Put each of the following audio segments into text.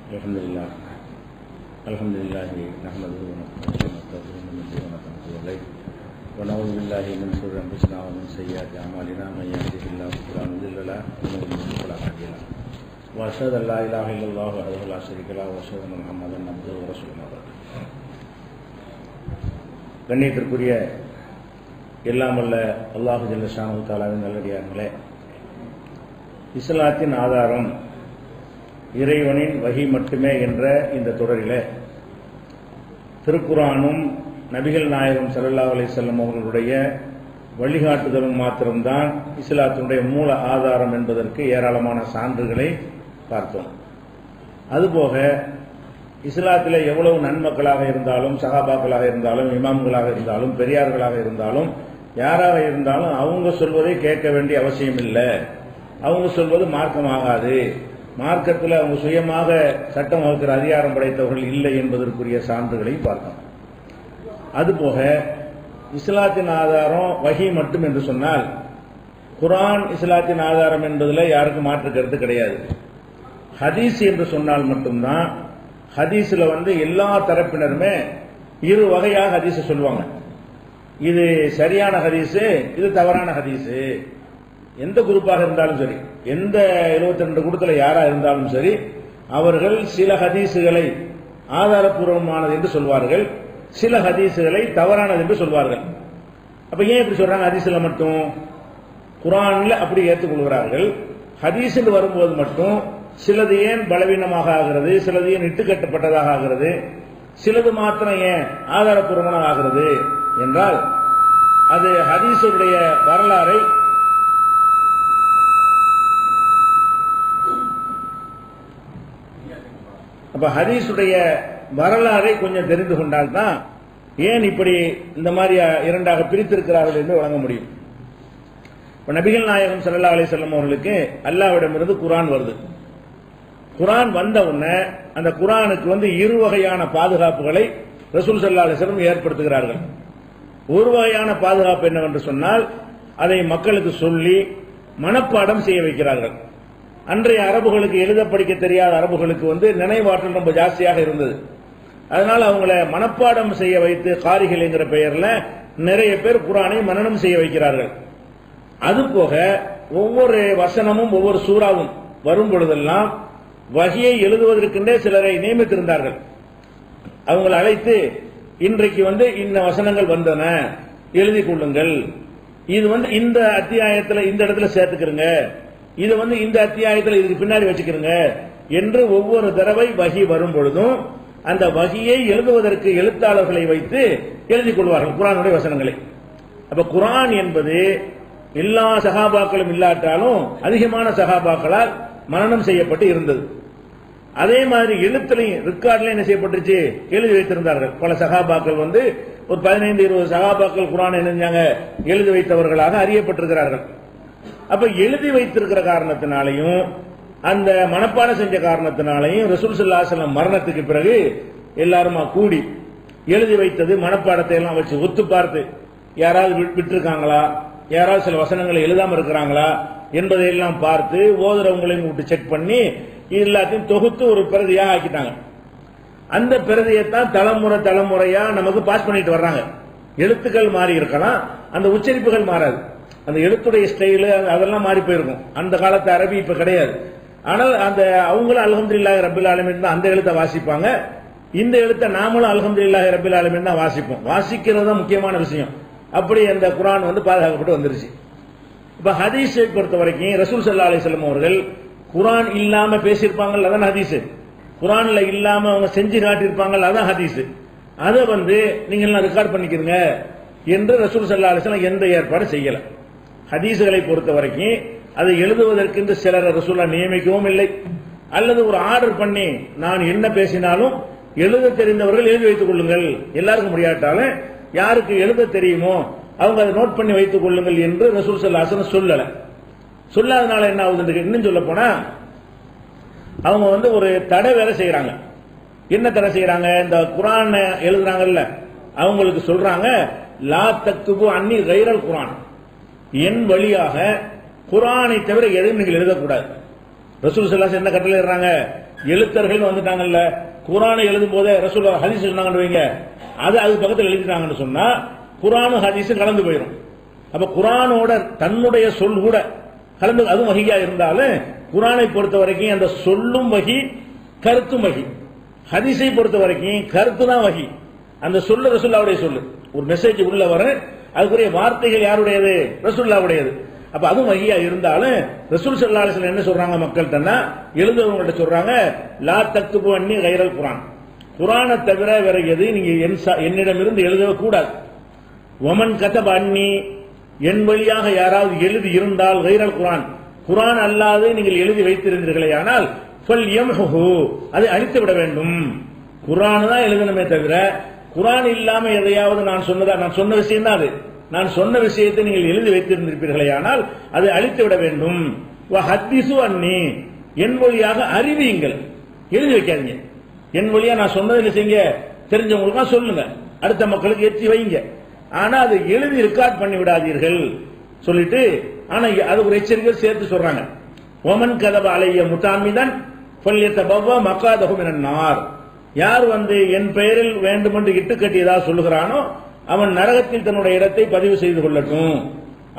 அல்ஹம்துலில்லாஹ் அல்ஹம்துலில்லாஹி நஹ்மதுஹு வ நஸ்தஈனுஹு ونستغفره إليه ونعوذ بالله من شرور أنفسنا ومن سيئات أعمالنا من يهده الله فلا مضل له ومن يضلل فلا هادي له وأشهد أن لا إله إلا الله وحده لا شريك له وأشهد أن محمدا عبده ورسوله. கண்ணியத்திற்குரிய எல்லாம் வல்ல அல்லாஹு ஜல்ல ஷானஹு தஆலாவின் நல்லடியார்களே, இஸ்லாத்தின் ஆதாரம் இறைவனின் வஹி மட்டுமே என்ற இந்த தொடரிலே திருக்குர்ஆனும் நபிகள் நாயகம் ஸல்லல்லாஹு அலைஹி வஸல்லம் அவர்களுடைய வழிகாட்டுதலும் மாத்திரம்தான் இஸ்லாத்தினுடைய மூல ஆதாரம் என்பதற்கு ஏராளமான சான்றுகளை பார்த்தோம். அதுபோக இஸ்லாத்திலே எவ்வளவு நன்மக்களாக இருந்தாலும், சஹாபாக்களாக இருந்தாலும், இமாம்களாக இருந்தாலும், பெரியார்களாக இருந்தாலும், யாராக இருந்தாலும் அவங்க சொல்வதை கேட்க வேண்டிய அவசியம் இல்லை. அவங்க சொல்வது மார்க்கமாகாது. மார்க்கத்தில் அவங்க சுயமாக சட்டம் வகுக்கிற அதிகாரம் படைத்தவர்கள் இல்லை என்பதற்குரிய சான்றுகளை பார்த்தோம். அதுபோக இஸ்லாத்தின் ஆதாரம் வஹி மட்டும் என்று சொன்னால், குர்ஆன் இஸ்லாத்தின் ஆதாரம் என்பதில் யாருக்கும் மாற்று கருத்து கிடையாது. ஹதீஸ் என்று சொன்னால் மட்டும்தான், ஹதீஸ்ல எல்லா தரப்பினருமே இரு வகையாக ஹதீஸ் சொல்லுவாங்க. இது சரியான ஹதீஸ், இது தவறான ஹதீஸ். எந்த குரூப்பாக இருந்தாலும் சரி, எந்த 72 குழுக்களை யாரா இருந்தாலும் சரி, அவர்கள் சில ஹதீசுகளை ஆதாரப்பூர்வமானது என்று சொல்வார்கள், சில ஹதீசுகளை தவறானது என்று சொல்வார்கள். அப்ப ஏன் இப்படி சொல்றாங்க? ஹதீஸ்ல மட்டும், குர்ஆன்ல அப்படி ஏற்றுக்கொள்கிறார்கள். ஹதீஸ் வரும்போது மட்டும் சிலது ஏன் பலவீனமாக ஆகிறது, சிலது ஏன் இட்டுக்கட்டப்பட்டதாக ஆகிறது, சிலது மாத்திரம் ஏன் ஆதாரப்பூர்வமாக ஆகிறது என்றால், அது ஹதீஸுடைய வரலாறை அப்ப ஹதீஸுடைய வரலாறை கொஞ்சம் தெரிந்து கொண்டால்தான் ஏன் இப்படி இந்த மாதிரி இரண்டாக பிரித்திருக்கிறார்கள் என்று வழங்க முடியும். இப்ப நபிகள் நாயகம் ஸல்லல்லாஹு அலைஹி வஸல்லம் அவர்களுக்கு அல்லாஹ்விடமிருந்து குர்ஆன் வருது. குர்ஆன் வந்த உடனே அந்த குர்ஆனுக்கு இரு வகையான பாதுகாப்புகளை ரசூல் ஸல்லல்லாஹு அலைஹி வஸல்லம் ஏற்படுத்துகிறார்கள். ஒரு வகையான பாதுகாப்பு என்னவென்று சொன்னால், அதை மக்களுக்கு சொல்லி மனப்பாடம் செய்ய வைக்கிறார்கள். அன்றைய அரபுகளுக்கு எழுத படிக்க தெரியாத அரபுகளுக்கு நினைவாற்றல் ரொம்ப ஜாஸ்தியாக இருந்தது. அதனால அவங்கள மனப்பாடம் செய்ய வைத்து காரிகள் என்கிற பெயர்ல நிறைய பேர் குர்ஆனை மனனம் செய்ய வைக்கிறார்கள். அதுபோக ஒவ்வொரு வசனமும் ஒவ்வொரு சூறாவும் வரும் பொழுதெல்லாம் வஹியை எழுதுவதற்கென்றே சிலரை நியமித்திருந்தார்கள். அவங்களை அழைத்து, இன்றைக்கு இந்த வசனங்கள் வந்தன, எழுதி கொள்ளுங்கள், இது இந்த அத்தியாயத்தில் இந்த இடத்துல சேர்த்துக்கிறங்க, இது இந்த அத்தியாயத்தில் இதுக்கு பின்னாடி வச்சுக்கிறங்க என்று ஒவ்வொரு தடவை வஹி வரும் பொழுதும் அந்த வஹியை எழுதுவதற்கு எழுத்தாளர்களை வைத்து எழுதி கொள்வார்கள் குர்ஆனுடைய வசனங்களை. அப்ப குர்ஆன் என்பது எல்லா சஹாபாக்களும் இல்லாட்டாலும் அதிகமான சஹாபாக்களால் மனனம் செய்யப்பட்டு இருந்தது. அதே மாதிரி எழுத்துலையும் ரெக்கார்ட்லையும் என்ன செய்யப்பட்டுச்சு, எழுதி வைத்திருந்தார்கள். பல சஹாபாக்கள் ஒரு 15-20 சஹாபாக்கள் குர்ஆனை என்ன எழுதி வைத்தவர்களாக அறியப்பட்டிருக்கிறார்கள். அப்ப எழுதி வைத்திருக்கிற காரணத்தினாலையும் அந்த மனப்பாடம் செஞ்ச காரணத்தினாலையும் ரசூல் ஸல்லல்லாஹு அலைஹி வஸல்லம் மரணத்துக்கு பிறகு எல்லாருமா கூடி எழுதி வைத்தது மனப்பாடத்தை எல்லாம் வச்சு ஒத்து பார்த்து, யாராவது விட்டுருக்காங்களா, யாராவது சில வசனங்களை எழுதாம இருக்கிறாங்களா என்பதை எல்லாம் பார்த்து ஓதுறவங்களையும் விட்டு செக் பண்ணி எல்லாத்தையும் தொகுத்து ஒரு பிரதியா ஆக்கிட்டாங்க. அந்த பிரதியைத்தான் தலைமுறை தலைமுறையா நமக்கு பாஸ் பண்ணிட்டு வர்றாங்க. எழுத்துக்கள் மாறி இருக்கலாம், அந்த உச்சரிப்புகள் மாறாது. அந்த எழுத்துடைய ஸ்டைலு அதெல்லாம் மாறி போயிருக்கும். அந்த காலத்து அரபி இப்ப கிடையாது. ஆனால் அந்த அவங்களும் அல்ஹம்துலில்லாஹி ரப்பில் ஆலமீன் தான் அந்த எழுத்தை வாசிப்பாங்க. இந்த எழுத்தை நாமளும் அல்ஹம்துலில்லாஹி ரப்பில் ஆலமீன் தான் வாசிப்போம். வாசிக்கிறது தான் முக்கியமான விஷயம். அப்படி அந்த குர்ஆன் பாதுகாக்கப்பட்டு வந்துருச்சு. இப்ப ஹதீஸை பொறுத்த வரைக்கும் ரசூல் ஸல்லல்லாஹு அலைஹி வஸல்லம் அவர்கள் குர்ஆன் இல்லாம பேசியிருப்பாங்க, அதான் ஹதீஸ். குர்ஆன்ல இல்லாம அவங்க செஞ்சு காட்டியிருப்பாங்க, அதான் ஹதீஸ். அதை நீங்க எல்லாம் ரெக்கார்ட் பண்ணிக்கிறங்க என்று ரசூல் ஸல்லல்லாஹு அலைஹி வஸல்லம் எந்த ஏற்பாடு செய்யல. ஹதீஸ்களை பொறுத்த வரைக்கும் அதை எழுதுவதற்கு சிலர் ரசூலா நியமிக்கவும் இல்லை, அல்லது ஒரு ஆர்டர் பண்ணி நான் என்ன பேசினாலும் எழுத தெரிந்தவர்கள் எழுதி வைத்துக் கொள்ளுங்கள், எல்லாருக்கும் முடியாட்டாலும் யாருக்கு எழுத தெரியுமோ அவங்க அதை நோட் பண்ணி வைத்துக் கொள்ளுங்கள் என்று ரசூல் ஸல்லல்லாஹு அலைஹி வஸல்லம் சொல்லல. சொல்லாதனால என்ன ஆகுதுன்னு இன்னும் சொல்ல போனா, அவங்க ஒரு தடை வேலை செய்யறாங்க. என்ன தடை செய்யறாங்க? இந்த குர்ஆன் எழுதுறாங்கல்ல, அவங்களுக்கு சொல்றாங்க, லா தக்துபு அன்னி கைரல் குர்ஆன், என் வழியாக குர்ஆனை தவிர எதையும் நீங்கள் எழுதக்கூடாது. ரசூல் ஸல்லல்லாஹு அலைஹி வஸல்லம் என்ன கட்டளை இடுறாங்க? எழுத்தர்கள் வந்துட்டாங்கல்ல, குர்ஆனை எழுதும் போதே ரசூல் ஹதீஸ் சொன்னாங்கன்னு வைங்க, அது பக்கத்தில் எழுதிட்டாங்கன்னு சொன்னா குர்ஆன் ஹதீஸ் கலந்து போயிடும். அப்ப குர்ஆனோட தன்னுடைய சொல் கூட கலந்து, அதுவும் வஹியா இருந்தாலும் குர்ஆனை பொறுத்த வரைக்கும் அந்த சொல்லும் வஹி, கருத்தும் வஹி. ஹதீஸை பொறுத்த வரைக்கும் கருத்து தான் வஹி, அந்த சொல்லு ரசூலுல்லாஹ்வுடைய சொல்லு. ஒரு மெசேஜ் உள்ள வர அதுக்குரிய வார்த்தைகள் யாருடையது? ரசூலுல்லாஹ்வுடையது. அப்ப அதுவும் வஹியா இருந்தாலும் ரசூல் ஸல்லல்லாஹு அலைஹி வஸல்லம் என்ன சொல்றாங்க மக்கள்கிட்ட, எழுதுறவங்கள்ட்ட சொல்றாங்க, லா தக்துபு அன்னி கைரல் குர்ஆன், குர்ஆனை தவிர வேற எது நீங்க என்னிடமிருந்து எழுதவே கூடாது. வமன் கதப அன்னி, என் வழியாக யாராவது எழுதி இருந்தால் கைரல் குர்ஆன், குர்ஆன் அல்லாது நீங்கள் எழுதி வைத்திருந்தீர்களே ஆனால் ஃபல்யம்ஹு, அதை அழித்து விட வேண்டும். குர்ஆன் தான் எழுதணுமே தவிர குர்ஆன் இல்லாம எதையாவது நான் சொன்ன விஷயம் தான் அது, நான் சொன்ன விஷயத்தை நீங்கள் எழுதி வைத்திருந்திருப்பீர்களே ஆனால் அதை அழித்து விட வேண்டும். வஹத்திசு அன்னி, என் வழியாக அறிவியுங்கள், எழுதி வைக்காதீங்க. என் வழியா நான் சொன்னதை செய்யுங்க, தெரிஞ்சவங்களுக்கு சொல்லுங்க, அடுத்த மக்களுக்கு ஏற்றி வைங்க, ஆனா அது எழுதி ரெக்கார்ட் பண்ணி விடாதீர்கள் சொல்லிட்டு, ஆனா அது ஒரு எச்சரிக்கை சேர்த்து சொல்றாங்க. ஒமன் கதப அலைய முத்தாமிதன் ஃபல்யதபவ மகாதஹு மினன் நார், யார் என் பெயரில் வேண்டுமென்று இட்டு கட்டி ஏதாவது சொல்லுகிறானோ அவன் நரகத்தில் தன்னுடைய இடத்தை பதிவு செய்து கொள்ளட்டும்.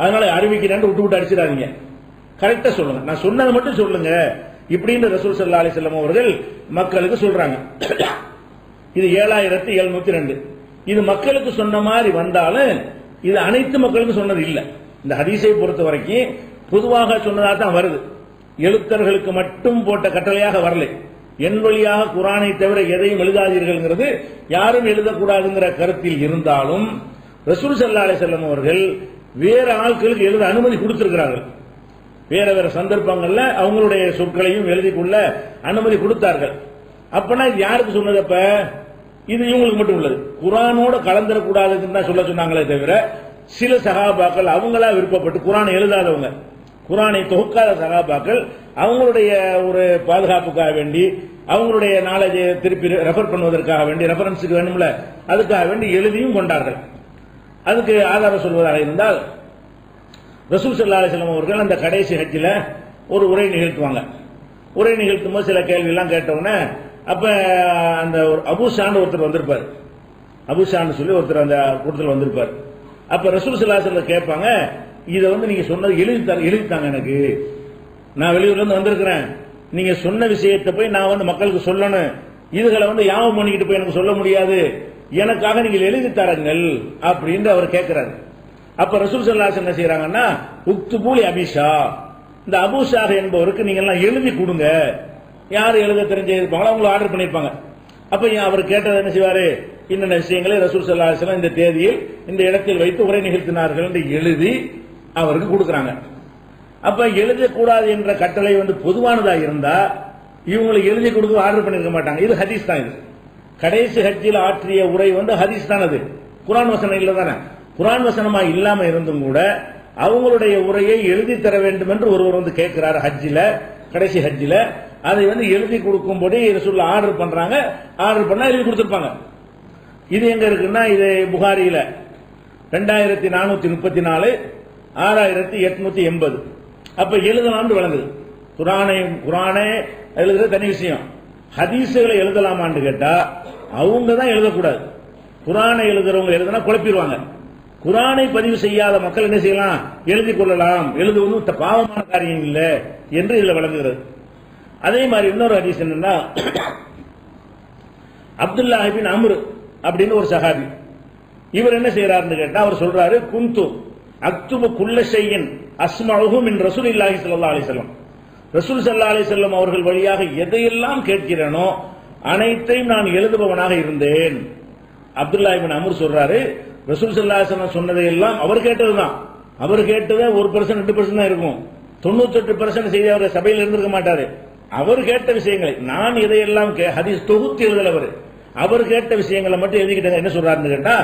அதனால அறிவிக்கிறேன் விட்டு அடிச்சிடாதீங்க, கரெக்டா சொல்லுங்க, நான் சொன்னதை மட்டும் சொல்லுங்க இப்படின்னு ரசூல் ஸல்லல்லாஹு அலைஹி வஸல்லம் அவர்கள் மக்களுக்கு சொல்றாங்க. இது 7702. இது மக்களுக்கு சொன்ன மாதிரி வந்தாலும் இது அனைத்து மக்களுக்கும் சொன்னது இல்லை. இந்த ஹதீஸை பொறுத்த வரைக்கும் பொதுவாக சொன்னதாக தான் வருது, எழுத்தர்களுக்கு மட்டும் போட்ட கட்டளையாக வரல. என் வழியாக குர்ஆனை தவிர எதையும் எழுதாதீர்கள்ங்கிறது யாரும் எழுதக்கூடாதுங்கிற கருத்தில் இருந்தாலும் ரசூல் ஸல்லல்லாஹு அலைஹி வஸல்லம் அவர்கள் வேற ஆட்களுக்கு எழுத அனுமதி கொடுத்திருக்கிறார்கள். வேற வேற சந்தர்ப்பங்கள்ல அவங்களுடைய சொற்களையும் எழுதி கொள்ள அனுமதி கொடுத்தார்கள். அப்பனா இது யாருக்கு சொன்னது? அப்ப இது இவங்களுக்கு மட்டும் உள்ளது, குர்ஆனோட கலந்துடக்கூடாதுன்னு தான் சொன்னாங்களே தவிர சில சஹாபாக்கள் அவங்களா விருப்பப்பட்டு குர்ஆனை எழுதாதவங்க, குர்ஆனை தொகுக்காத சஹாபாக்கள் அவங்களுடைய ஒரு பாதுகாப்புக்காக வேண்டி, அவங்களுடைய நாலேஜை திருப்பி ரெஃபர் பண்ணுவதற்காக வேண்டி, ரெஃபரன்ஸுக்கு வேணும்ல, அதுக்காக வேண்டி எழுதியும் கொண்டார்கள். அதுக்கு ஆதாரம் சொல்வதாக இருந்தால் ரசூல் ஸல்லல்லாஹு அலைஹி வஸல்லம் அவர்கள் அந்த கடைசி ஹஜ்ஜில் ஒரு உரை நிகழ்த்துவாங்க. உரை நிகழ்த்தும் போது சில கேள்வி எல்லாம் கேட்டவுடனே, அப்ப அந்த ஒரு அபூஷான்னு ஒருத்தர் வந்திருப்பார், அபூஷான்னு சொல்லி ஒருத்தர் அந்த கூட்டத்தில் வந்திருப்பார். அப்ப ரசூல் ஸல்லல்லாஹு அலைஹி வஸல்லம் கேட்பாங்க, இதை நீங்க சொன்னது எழுதித்தாங்க, எனக்கு நான் வெளியூர்ல இருந்து வந்திருக்கிறேன், நீங்க சொன்ன விஷயத்தை போய் நான் மக்களுக்கு சொல்லணும், இதுகளை யாபம் பண்ணிக்கிட்டு போய் எனக்கு சொல்ல முடியாது, எனக்காக நீங்கள் எழுதி தரங்கள் அப்படின்னு அவர் கேட்கிறாரு. அப்ப ரசூல் ஸல்லல்லாஹு அலைஹி வஸல்லம் என்ன செய்யறாங்கன்னா, உக்துபூலி அபிஷா, இந்த அபூஷாக என்பவருக்கு நீங்க எல்லாம் எழுதி கொடுங்க, யார் எழுத தெரிஞ்சு இருப்பாங்களோ அவங்களை ஆர்டர் பண்ணிருப்பாங்க. அப்ப அவர் கேட்டது என்ன செய்வாரு, இன்னென்ன விஷயங்களை ரசூல் ஸல்லல்லாஹு அலைஹி வஸல்லம் இந்த தேதியில் இந்த இடத்தில் வைத்து உரை நிகழ்த்தினார்கள் என்று எழுதி அவருக்கு கொடுக்கறாங்க. அப்ப எழுதக்கூடாது என்ற கட்டளை பொதுவானதா இருந்தா இவங்களுக்கு எழுதி கொடுக்க ஆர்டர் பண்ணிருக்க மாட்டாங்க. இது ஹதீஸ் தான். இது கடைசி ஹஜ்ஜில் ஆற்றிய உரை ஹதீஸ் தான், அது குர்ஆன் வசனம் இல்ல தானே. குர்ஆன் வசனமா இல்லாம இருந்தும் கூட அவங்களுடைய உரையை எழுதி தர வேண்டும் என்று ஒருவர் கேட்கிறார் ஹஜ்ஜில, கடைசி ஹஜ்ஜில. அதை எழுதி கொடுக்கும்படி ரசூல் ஆர்டர் பண்றாங்க. ஆர்டர் பண்ணா எழுதி கொடுத்திருப்பாங்க. இது எங்க இருக்குன்னா, இது புகாரியில 2434 6880. அப்ப எழுதலாம்னு விளங்குது. குர்ஆனை எழுதுறது தனி விஷயம், ஹதீஸுகளை எழுதலாமான்னு கேட்டா அவங்க தான் எழுதக்கூடாது. குர்ஆனை எழுதுறவங்க எழுதுனா குழப்பிடுவாங்க. குர்ஆனை பதிவு செய்யாத மக்கள் என்ன செய்யலாம், எழுதி கொள்ளலாம், எழுதுவது பாவமான காரியம் இல்லை என்று இதுல விளங்குகிறது. அதே மாதிரி இன்னொரு ஹதீஸ் என்னன்னா, அப்துல்லாஹ் இப்னு அம்ர் அப்படின்னு ஒரு சஹாபி, இவர் என்ன செய்யறாருன்னு கேட்டா அவர் சொல்றாரு, குந்து அக்துபு குல்ல ஷைஇன் அஸ்மஉஹு மின் ரசூலில்லாஹி ஸல்லல்லாஹு அலைஹி வஸல்லம், ரசூல் ஸல்லல்லாஹு அலைஹி வஸல்லம் அவர்கள் வழியாக எதையெல்லாம் கேட்கிறேனோ அனைத்தையும் நான் எழுதுபவனாக இருந்தேன். அப்துல்லாஹ் இப்னு அம்ர் சொல்றாரு, ரசூல் ஸல்லல்லாஹு அலைஹி வஸல்லம் சொன்னதையெல்லாம் அவர் கேட்டதுதான். அவர் கேட்டதே 1% 2% தான் இருக்கும். 98% செய்தி அவர் சபையில் இருந்திருக்க மாட்டாரு. அவர் கேட்ட விஷயங்களை நான் இதையெல்லாம் ஹதீஸ் தொகுத்து எழுதலவர், அவர் கேட்ட விஷயங்களை மட்டும் எழுதிக்கிட்டாங்க. என்ன சொல்றாருன்னு கேட்டா,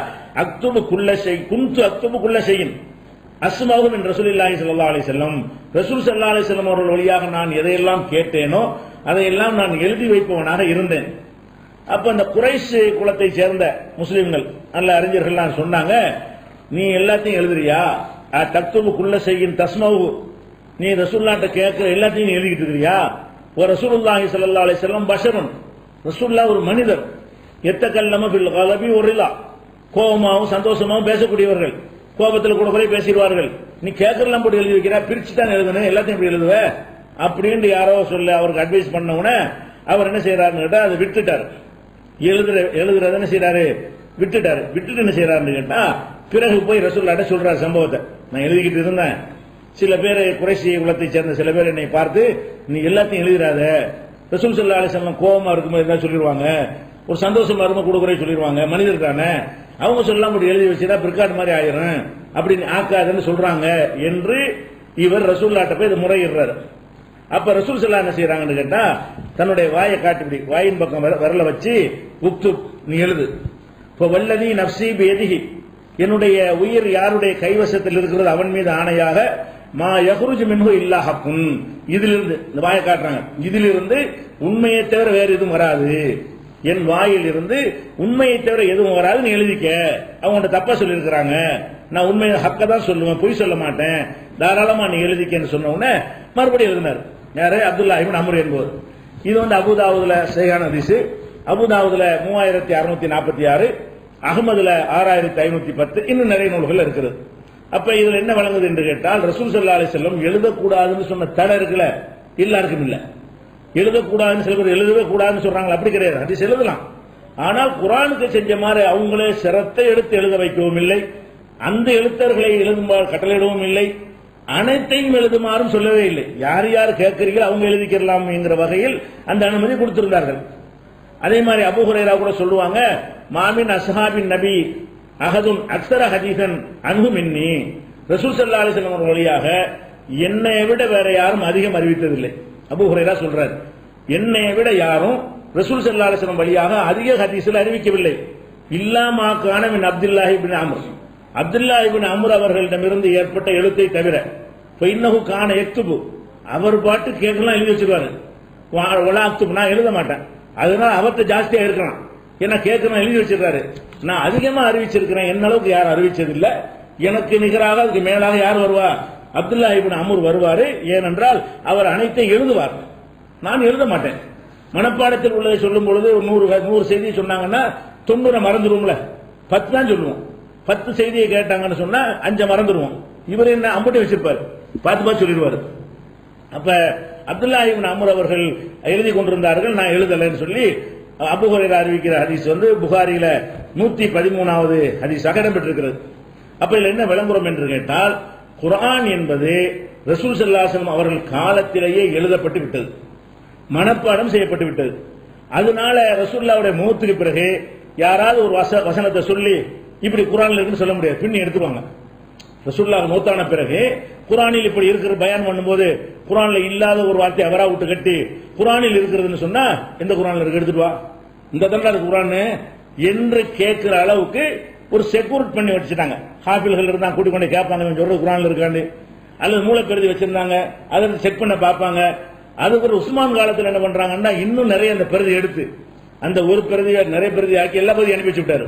அக்துபு குல்ல ஷை, குன்து அக்துபு குல்ல ஷைஇன் அஸ்மஉஹு மின் ரசூலில்லாஹி ஸல்லல்லாஹு அலைஹி வஸல்லம், ரசூல் ஸல்லல்லாஹு அலைஹி வஸல்லம் அவர்கள் வழியாக நான் எதையெல்லாம் கேட்டேனோ அதையெல்லாம் நான் எழுதி வைப்பவனாக இருந்தேன். அப்ப அந்த குறைஷ் குலத்தை சேர்ந்த முஸ்லிம்கள் நல்ல அறிஞர்கள் சொன்னாங்க, நீ எல்லாத்தையும் எழுதுறியா, தக்துபு குல்ல ஷைஇன் தஸ்மஉஹு, நீ ரசூலுல்லாஹ்ட்ட கேட்கிற எல்லாத்தையும் எழுதிக்கிட்டு இருக்கிறியா, ரசூலுல்லாஹி ஸல்லல்லாஹு அலைஹி வஸல்லம் பஷருன், ரசூலுல்லாஹ் ஒரு மனிதர், எத்தகல்லம பில் கலபி வரிலா, கோபமாவும் சந்தோஷமாவும் பேசக்கூடியவர்கள், கோபத்தில் கூட போய் பேசிடுவார்கள். நீ கேட்கறலாம் போட்டு எழுதி வைக்கிறா, பிரிச்சு தான் எழுதணும், எல்லாத்தையும் இப்படி எழுதுவ அப்படின்னு யாரோ சொல்ல அவருக்கு அட்வைஸ் பண்ண உடனே அவர் என்ன செய்யறாருன்னு கேட்டா அதை விட்டுட்டார். எழுதுறத என்ன செய்யறாரு, விட்டுட்டாரு. விட்டுட்டு என்ன செய்யறாருன்னு கேட்டா பிறகு போய் ரசூலுல்லாஹ்ட்ட சொல்றாரு சம்பவத்தை. நான் எழுதிக்கிட்டு இருந்தேன், சில பேர் குறைஷி குலத்தை சேர்ந்த சில பேர் என்னை பார்த்து நீ எல்லாத்தையும் எழுதிடாத, ரசூல் ஸல்லல்லாஹு அலைஹி வஸல்லம் கோபமா இருக்கும்போது என்ன சொல்லிடுவாங்க, ஒரு சந்தோஷமா இருக்கும் கொடுக்குறே சொல்லிடுவாங்க, மனிதர் தானே, அவங்க சொல்லலாம் அப்படி எழுதி வச்சுட்டா பிற்காடு மாதிரி ஆயிரும், அப்படின்னு ஆக்காதுன்னு சொல்றாங்க என்று இவர் ரசூலுல்லாஹ்ட்ட போய் இதை முறையிடுறாரு. அப்ப ரசூல் ஸல்லல்லாஹு என்ன செய்யறாங்கன்னு கேட்டா தன்னுடைய வாயை காட்டுப்படி வாயின் பக்கம் விரல வச்சு உக்துப், நீ எழுது. இப்போ வல்லதி நஃப்ஸி பியதிஹி, என்னுடைய உயிர் யாருடைய கைவசத்தில் இருக்கிறது அவன் மீது ஆணையாக, மா யஹ்ருஜு மின்ஹு இல்லா ஹக்குன், இதிலிருந்து இந்த வாயை காட்டுறாங்க, இதிலிருந்து உண்மையை தவிர வேறு எதுவும் வராது, என் வாயில் இருந்து உண்மையை தவிர எதுவும் வராது, நீ எழுதிக்க. அவங்க தப்பா சொல்லி இருக்கிறாங்க, நான் உண்மையை ஹக்க தான் சொல்லுவேன், பொய் சொல்ல மாட்டேன், தாராளமா நீ எழுதிக்கன்னு சொன்ன உடனே மறுபடியும் எழுதினார். யாரு, அப்துல்லா இப்னு அம்ர் என்பவர். இது அபூதாவுதுல சஹீஹான ஹதீஸ், அபூதாவுதுல 3646, அகமதுல 6510, இன்னும் நிறைய நூல்கள் இருக்குது. அப்ப இதுல என்ன வழங்குது என்று கேட்டால் ரசூல் ஸல்லல்லாஹு அலைஹி வஸல்லம் எழுதக்கூடாதுன்னு சொன்ன தடை இருக்குல்ல, எல்லாருக்கும் இல்ல. எழுதக்கூடாதுன்னு சில பேர் எழுதவே கூடாதுன்னு சொல்றாங்க, அப்படி கிடையாது. ஹதீஸ் எழுதலாம், ஆனால் குர்ஆனுக்கு செஞ்ச மாதிரி அவங்களே சிரத்தை எடுத்து எழுத வைக்கவும் இல்லை, அந்த எழுத்தர்களை எழுதுமாறு கட்டளையிடவும் இல்லை, அனைத்தையும் எழுதுமாறும் சொல்லவே இல்லை. யார் யார் கேட்கிறீங்களோ அவங்க எழுதிக்கலாம் என்கிற வகையில் அந்த அனுமதி கொடுத்திருந்தார்கள். அதே மாதிரி அபூ ஹுரைரா கூட சொல்லுவாங்க, மாமின் அஸ்ஹாபின் நபி அஹதுன் அக்ஸர ஹதீஸன் அன்ஹு மின்னி, ரசூல் ஸல்லல்லாஹு அலைஹி வஸல்லம் அவர்கள் வழியாக என்னை விட வேற யாரும் அதிகம் அறிவித்ததில்லை. அபூ ஹுரைரா சொல்றார், என்னை விட யாரும் ரசூல் ஸல்லல்லாஹு அலைஹி வஸல்லம் வழியாக அதிக ஹதீஸ்ல அறிவிக்கவில்லை. இல்லாமா கான மின் அப்துல்லாஹ் இப்னு அம்ர், அப்துல்லா இப்னு அம்ர் அவர்களிடமிருந்து ஏற்பட்ட எழுத்தை தவிர, இன்னஹு கான யக்துபு, அவர் பாட்டு கேட்கலாம் எழுதி வச்சிருவாரு, வலா அக்துபு, நான் எழுத மாட்டேன், அதனால அவர்கிட்ட ஜாஸ்தியா இருக்கலாம், ஏன்னா கேட்கணும் எழுதி வச்சிருக்காரு, நான் அதிகமா அறிவிச்சிருக்கிறேன், என்ன அளவுக்கு யாரும் அறிவிச்சதில்லை, எனக்கு நிகராக அதுக்கு மேலாக யார் வருவா, அப்துல்லா இப்னு அம்ர் வருவாரு, ஏனென்றால் அவர் அனைத்தையும் எழுதுவார், நான் எழுத மாட்டேன். மனப்பாடத்தில் உள்ளதை சொல்லும் பொழுது 100 செய்தி சொன்னாங்கன்னா 90 மறந்துடுவோம்ல, 10 தான் சொல்லுவோம். 10 செய்தியை கேட்டாங்கன்னு சொன்னா 5 மறந்துடுவோம். இவர் என்ன அம்பட்டி வச்சிருப்பாரு, பார்த்து சொல்லிடுவாரு. அப்ப அப்துல்லா இப்னு அம்ர் அவர்கள் எழுதி கொண்டிருந்தார்கள், நான் எழுதலைன்னு சொல்லி அபூ ஹுரைரா அறிவிக்கிற ஹதீஸ் புகாரியில 113வது ஹதீஸாக இடம்பெற்றிருக்கிறது. அப்ப இதுல என்ன விளம்பரம் என்று கேட்டால், குர்ஆன் என்பது ரசூல் ஸல்லல்லாஹு அலைஹி வஸல்லம் அவர்கள் காலத்திலேயே எழுதப்பட்டு விட்டது, மனப்பாடம் செய்யப்பட்டு விட்டது. அதனால ரசூலுல்லாஹ்வுடைய மௌத்துக்கு பிறகு யாராவது ஒரு வசனத்தை சொல்லி இப்படி குர்ஆன்ல இருக்குன்னு சொல்ல முடியாது, பின்னி எடுத்துவாங்க. ரசூலுல்லாஹ் மௌத்தான பிறகு குர்ஆனில் இப்படி இருக்கிற பயான் பண்ணும்போது குர்ஆன்ல இல்லாத ஒரு வார்த்தை அவரா விட்டு கட்டி குர்ஆனில் இருக்கிறதுன்னு சொன்னா எந்த குர்ஆன்ல இருக்கு எடுத்துட்டு வா, இந்த தண்டனை குர்ஆன் என்று கேட்கிற அளவுக்கு ஒரு செக்யூரிட் பண்ணி வச்சுட்டாங்க. ஹாஃபில்கள் இருந்தாங்க, கூட்டி கொண்டு கேட்பாங்க சொல்றது குர்ஆன்ல இருக்கான்னு, அல்லது மூலப்பெருதி வச்சிருந்தாங்க, அதை செக் பண்ண பார்ப்பாங்க. அதுக்கு ஒரு உஸ்மான் காலத்தில் என்ன பண்றாங்கன்னா இன்னும் நிறைய அந்த பிரதி எடுத்து அந்த ஒரு பிரதியை நிறைய பிரதி ஆக்கி எல்லா பிரதியும் அனுப்பி வச்சுட்டாரு.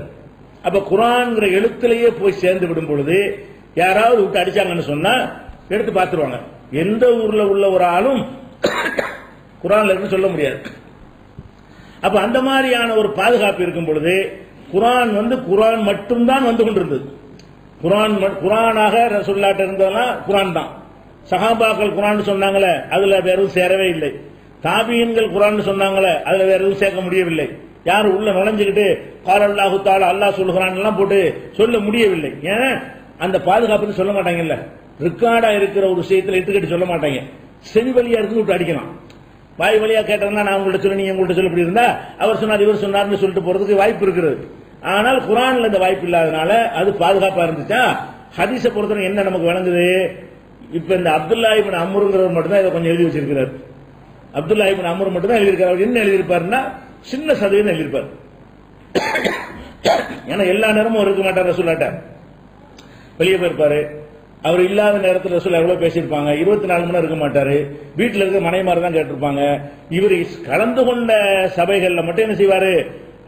அப்ப குர்ஆன்ங்கிற எழுத்திலேயே போய் சேர்ந்து விடும் பொழுது யாராவது விட்டு அடிச்சாங்கன்னு சொன்னா எடுத்து பார்த்துருவாங்க. எந்த ஊர்ல உள்ள ஒரு ஆளும் குர்ஆன்ல இருந்து சொல்ல முடியாது. அப்ப அந்த மாதிரியான ஒரு பாதுகாப்பு இருக்கும் பொழுது குர்ஆன் மட்டும்தான் வந்து கொண்டிருந்தது. குர்ஆனாக ரசூலுல்லாஹ் இருந்ததெல்லாம் குர்ஆன் தான். சஹாபாக்கள் குர்ஆன் சொன்னாங்களே அதுல வேற எதுவும் சேரவே இல்லை. தாபியீன்கள் குர்ஆன் சொன்னாங்களே அதுல வேற எதுவும் சேர்க்க முடியவில்லை. யாரும் உள்ள நுழைஞ்சுக்கிட்டு கால அல்லாஹு தஆலா அல்லாஹ் சொல்கிறான் எல்லாம் போட்டு சொல்ல முடியவில்லை. ஏன் அந்த பாதுகாப்புன்னு சொல்ல மாட்டாங்கல்ல, ரெக்கார்டா இருக்கிற ஒரு விஷயத்துல இட்டுக்கிட்டு சொல்ல மாட்டாங்க. செவி வழியா இருந்து விட்டு அடிக்கலாம். வாய் வழியா கேட்டா நான் உங்கள்ட்ட சொல்ல நீங்க உங்கள்ட்ட சொல்ல இப்படி இருந்தா அவர் சொன்னார் இவர் சொன்னார்னு சொல்லிட்டு போறதுக்கு வாய்ப்பு இருக்கிறது. ஆனால் குர்ஆன்ல இந்த வாய்ப்பு இல்லாதனால அது பாதுகாப்பா இருந்துச்சா. ஹதீஸை பொறுத்தவரை என்ன நமக்கு வழங்குது, இப்ப இந்த அப்துல்லா இப்னு அம்ருங்கிறவர் மட்டும் தான் இதை கொஞ்சம் எழுதி வச்சிருக்கிறார். அப்துல்லா இப்னு அம்ர் மட்டும் தான் எழுதியிருக்காரு. அவர் என்ன எழுதியிருப்பாருன்னா சின்ன சதவீதம் எழுதியிருப்பார். ஏன்னா எல்லா நேரமும் இருக்க மாட்டார் ரசூலுல்லாஹ், வெளியே போயிருப்பாரு. அவர் இல்லாத நேரத்தில் ரசூல் எவ்வளவு பேசியிருப்பாங்க, 24 மணி நேரம் இருக்க மாட்டாரு, வீட்டில் இருக்க மனைமாரி தான் கேட்டிருப்பாங்க. இவர் கலந்து கொண்ட சபைகள்ல மட்டும் என்ன செய்வாரு,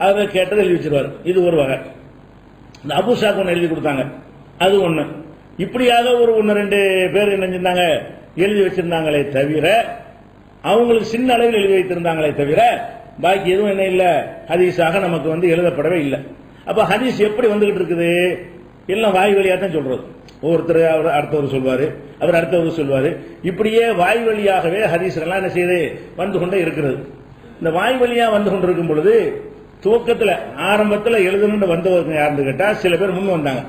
அதை கேட்டதை எழுதி வச்சிருவாரு. இது ஒரு வகை. இந்த அபூசாக்கு ஒன்று எழுதி கொடுத்தாங்க, அது ஒண்ணு. இப்படியாக ஒரு 1-2 பேர் என்ன செஞ்சிருந்தாங்க எழுதி வச்சிருந்தாங்களே தவிர அவங்களுக்கு சின்ன அளவில் எழுதி வைத்திருந்தாங்களே தவிர பாக்கி எதுவும் என்ன இல்ல ஹதீஸாக நமக்கு வந்து எழுதப்படவே இல்லை. அப்ப ஹதீஸ் எப்படி வந்துகிட்டு இருக்குது? எல்லாம் வாய் வழியா தான் சொல்றது. ஒவ்வொருத்தர் அவர் அடுத்தவர் சொல்வாரு, அவர் அடுத்தவர் சொல்வாரு. இப்படியே வாய் வழியாகவே ஹதீஸ்கள்லாம் என்ன செய்யுது வந்து கொண்டே இருக்கிறது. இந்த வாய் வழியா வந்து கொண்டிருக்கும் பொழுது துவக்கத்தில் ஆரம்பத்தில் எழுதணும்னு வந்தவங்க யாருன்னு கேட்டா சில பேர் முன் வந்தாங்க.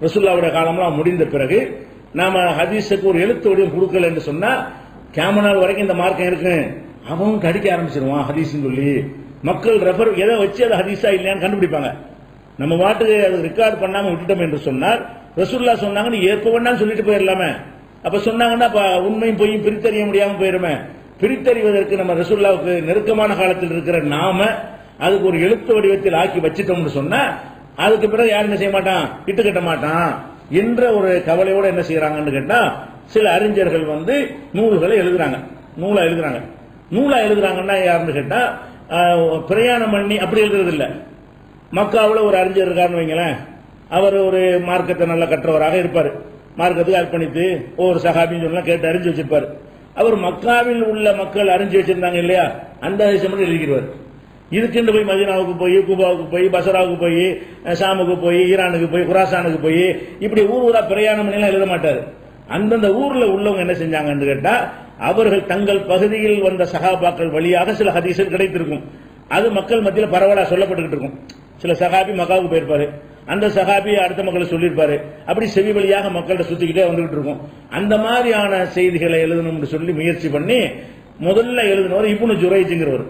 ரசூலுல்லாஹ்வுடைய காலம்லாம் முடிந்த பிறகு நாம ஹதீஸுக்கு ஒரு எழுத்து வடிவம் கொடுக்கல என்று சொன்னா கியாமத் வரைக்கும் இந்த மார்க்கம் இருக்கு, அவன் கடிக்க ஆரம்பிச்சிருவான் ஹதீஸ்னு சொல்லி. மக்கள் ரெஃபர் எதை வச்சு அது ஹதீஸா இல்லையான்னு கண்டுபிடிப்பாங்க. நம்ம வாட்டுக்கு அது ரெக்கார்ட் பண்ணாம விட்டுட்டோம் என்று சொன்னால் ரசூலுல்லாஹ் சொன்னாங்கன்னு எப்ப வேணாலும் சொல்லிட்டு போயிடலாமே. அப்ப சொன்னாங்கன்னா உண்மையும் பொய்யும் பிரித்தறிய முடியாம போயிருமே. பிரித்தறிவதற்கு நம்ம ரசூலுல்லாஹ்வுக்கு நெருக்கமான காலத்தில் இருக்கிற நாம அதுக்கு ஒரு எழுத்து வடிவத்தில் ஆக்கி வச்சிட்டோம்னு சொன்னா அதுக்கு பிறகு யாரும் என்ன செய்ய மாட்டான், இட்டு கட்ட மாட்டான் என்ற ஒரு கவலையோட என்ன செய்யறாங்கன்னு கேட்டா சில அறிஞர்கள் வந்து நூல்களை எழுதுறாங்க. நூலா எழுதுறாங்கன்னா யாருன்னு கேட்டா பிரயாணம் பண்ணி அப்படி எழுதுறது இல்ல. மக்காவில் ஒரு அறிஞர் இருக்காருன்னு வைங்களேன், அவர் ஒரு மார்க்கத்தை நல்லா கற்றவராக இருப்பார். மார்க்கத்துக்கு அர்ப்பணித்து ஒவ்வொரு சஹாபின்னு சொல்லலாம் கேட்டு அறிஞ்சு வச்சிருப்பார். அவர் மக்காவில் உள்ள மக்கள் அறிஞ்சு வச்சிருந்தாங்க இல்லையா, அந்த ஹதீஸை மட்டும் எழுதிடுவார். இதுக்குன்னு போய் மதீனாவுக்கு போய், கூபாவுக்கு போய், பசராவுக்கு போய், ஷாமுக்கு போய், ஈரானுக்கு போய், குராசானுக்கு போய் இப்படி ஊரா பிரயாணம் பண்ணி எழுத மாட்டார். அந்தந்த ஊர்ல உள்ளவங்க என்ன செஞ்சாங்கன்னு கேட்டா அவர்கள் தங்கள் பகுதியில் வந்த சஹாபாக்கள் வழியாக சில ஹதீஸ்கள் கிடைத்திருக்கும். அது மக்கள் மத்தியில் பரவலா சொல்லப்பட்டுக்கிட்டு இருக்கும். சில சஹாபி மக்காவுக்கு போயிருப்பாரு, அந்த சஹாபி அடுத்த மக்களுக்கு சொல்லியிருப்பாரு. அப்படி செவி வழியாக மக்கள்கிட்ட சுத்திக்கிட்டே வந்துகிட்டு இருக்கும். அந்த மாதிரியான செய்திகளை எழுதணும்னு சொல்லி முயற்சி பண்ணி முதல்ல எழுதினவர் இப்னு ஜுரைஜ்ங்கிறவர்.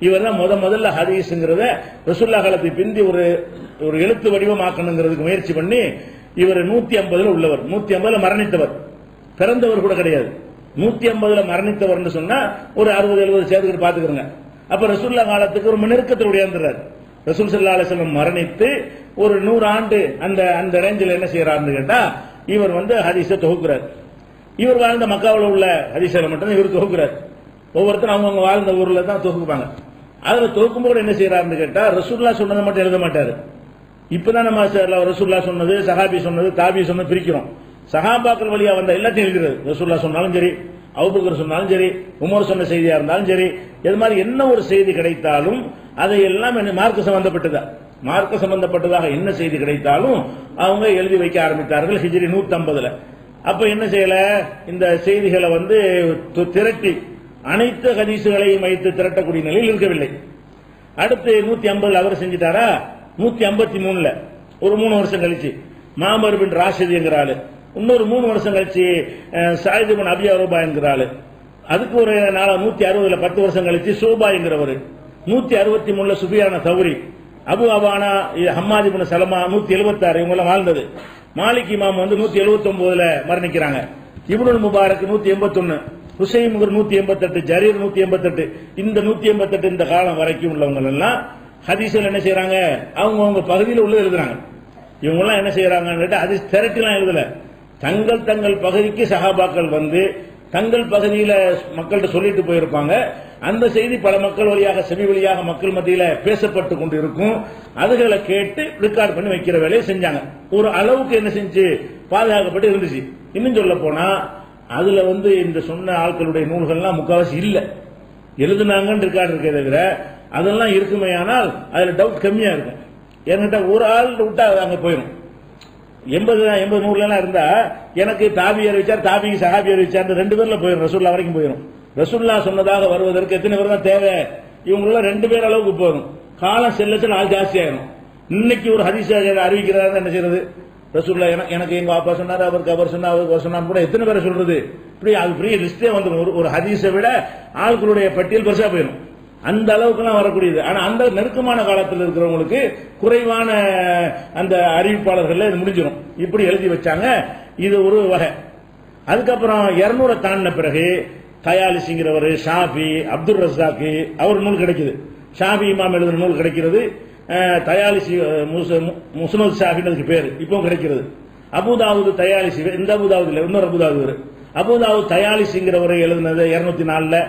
இவர் தான் முதல்ல ஹதீஸ்ங்கிறத ரசூலுல்லாஹ் காலத்தை பிந்தி ஒரு எழுத்து வடிவமாக்கணுங்கிறதுக்கு முயற்சி பண்ணி இவர் 150 உள்ளவர். 150 மரணித்தவர், பிறந்தவர் கூட கிடையாது. 150 மரணித்தவர் சொன்னா ஒரு 60-70 சேர்த்துக்கிட்டு பாத்துக்கிறங்க. அப்ப ரசூலுல்லாஹ் காலத்துக்கு ஒரு நெருக்கத்தில் உடையாந்துறாரு. ரசூல் ஸல்லல்லாஹு அலைஹி வஸல்லம் மரணித்து ஒரு 100 ஆண்டு அந்த ரேஞ்சில் என்ன செய்யறாருன்னு கேட்டா இவர் வந்து ஹதீஸை தொகுக்கிறார். இவர் வாழ்ந்த மக்காவில் உள்ள ஹதீஸை மட்டும் இவர் தொகுக்கிறார். ஒவ்வொருத்தரும் அவங்க வாழ்ந்த ஊர்ல தான் தொகுப்பாங்க. அதுல தொகுக்கும்போது என்ன செய்யறாருன்னு கேட்டா ரசூலுல்லாஹ் சொன்னதை மட்டும் எழுத மாட்டாரு. இப்பதான் நம்ம ரசூலுல்லாஹ் சொன்னது, சஹாபி சொன்னது, தாபி சொன்னது பிரிக்கிறோம். சஹாபாக்கள் வழியா வந்த எல்லாத்தையும் எழுதுறது. ரசூலுல்லாஹ் சொன்னாலும் சரி, அபூபக்கர் சொன்னாலும் சரி, உமர் சொன்ன செய்தியா இருந்தாலும் சரி, இது மாதிரி என்ன ஒரு செய்தி கிடைத்தாலும் அதை எல்லாம் மார்க்க சம்பந்தப்பட்டதாக என்ன செய்தி கிடைத்தாலும் அவங்க எழுதி வைக்க ஆரம்பித்தார்கள். ஹிஜ்ரி 150. அப்ப என்ன செய்யல, இந்த செய்திகளை வந்து திரட்டி அனைத்து ஹதீசுகளையும் வைத்து திரட்டக்கூடிய நிலையில் இருக்கவில்லை. அடுத்து 150 அவர் செஞ்சிட்டாரா. 153 ஒரு 3 வருஷம் கழிச்சு மாமர் பின் ராஷித் என்கிற ஆளு, இன்னொரு 3 வருஷம் கழிச்சு சாயித் பின் அபி அரூபா என்கிற ஆளு, அதுக்கு ஒரு 160 10 வருஷம் கழிச்சு சோபா என்கிறவர், 163 சுஃபியான தௌரி, அபு அவானா ஹம்மாத் இப்னு சலமா 176 இவங்க எல்லாம் வாழ்ந்தது. மாலிக் இமாம் வந்து 179 மரணிக்கிறாங்க. இப்னுல் முபாரக் 181, ஹுசைன் 188, ஜரீர் 188. இந்த 188 இந்த காலம் வரைக்கும் உள்ளவங்க எல்லாம் ஹதீஸ்ல என்ன செய்யறாங்க, அவங்க பகுதியில் உள்ள எழுதுறாங்க. இவங்க எல்லாம் என்ன செய்யறாங்க, ஹதீஸ் திரட்டிலாம் எழுதல. தங்கள் பகுதிக்கு சஹாபாக்கள் வந்து தங்கள் பகுதியில மக்கள்கிட்ட சொல்லிட்டு போயிருப்பாங்க. அந்த செய்தி பல மக்கள் வழியாக செவி வழியாக மக்கள் மத்தியில பேசப்பட்டு கொண்டு இருக்கும். அதுகளை கேட்டு ரெக்கார்ட் பண்ணி வைக்கிற வேலையை செஞ்சாங்க. ஒரு அளவுக்கு என்ன செஞ்சு பாதுகாக்கப்பட்டு இருந்துச்சு. இன்னும் சொல்ல போனா அதுல வந்து இந்த சொன்ன ஆட்களுடைய நூல்கள்லாம் முக்காவாசி இல்ல, எழுதுனாங்கன்னு ரெக்கார்டு இருக்கே தவிர அதெல்லாம் இருக்குமே. ஆனால் அதுல டவுட் கம்மியா இருக்கும். என்கிட்ட ஒரு ஆள் விட்டா அங்க போயிடும். 80 நூறுலாம் இருந்தா எனக்கு தாபி அறிவிச்சார், தாபிக்கு சஹாபி அறிவிச்சார், 2 பேர்ல போயிடும், ரசூலுல்லாஹ் வரைக்கும் போயிடும். ரசூலுல்லாஹ் சொன்னதாக வருவதற்கு எத்தனை பேர் தான் தேவை? இவங்களெல்லாம் 2 பேர் அளவுக்கு போயிடும். காலம் செல்ல ஆள் ஜாஸ்தி ஆயிடும். இன்னைக்கு ஒரு ஹதீஸ் அறிவிக்கிறாரு என்ன செய்யறது? ரசூலுல்லாஹ் எனக்கு எங்க அப்பா சொன்னாரு, அவருக்கு அவர் சொன்னார், அவர் சொன்னார் கூட எத்தனை பேரை சொல்றது? இப்படி அது பெரிய லிஸ்டே வந்து ஒரு ஹதீஸை விட ஆட்களுடைய பட்டியல் பெருசா போயிடும். அந்த அளவுக்குலாம் வரக்கூடியது. ஆனா அந்த நெருக்கமான காலத்தில் இருக்கிறவங்களுக்கு குறைவான அந்த அறிவிப்பாளர்கள் இது முடிஞ்சிடும். இப்படி எழுதி வச்சாங்க. இது ஒரு வகை. அதுக்கப்புறம் 200 தாண்டின பிறகு தயாலிசிங்கிறவர், ஷாஃபி, அப்துல் ரஸாக் அவர் நூல் கிடைக்குது. ஷாஃபி இமாம் எழுதுற நூல் கிடைக்கிறது. தயாலிசி முஸ்னத் ஷாஃபின்னு பேரு இப்போ கிடைக்கிறது. அபுதாவுது தயாலிசி, இந்த அபுதாவுது இல்ல, இன்னொரு அபுதாவுது. அபுதாவுது தயாலிசிங்கிறவரை எழுதுனது 204.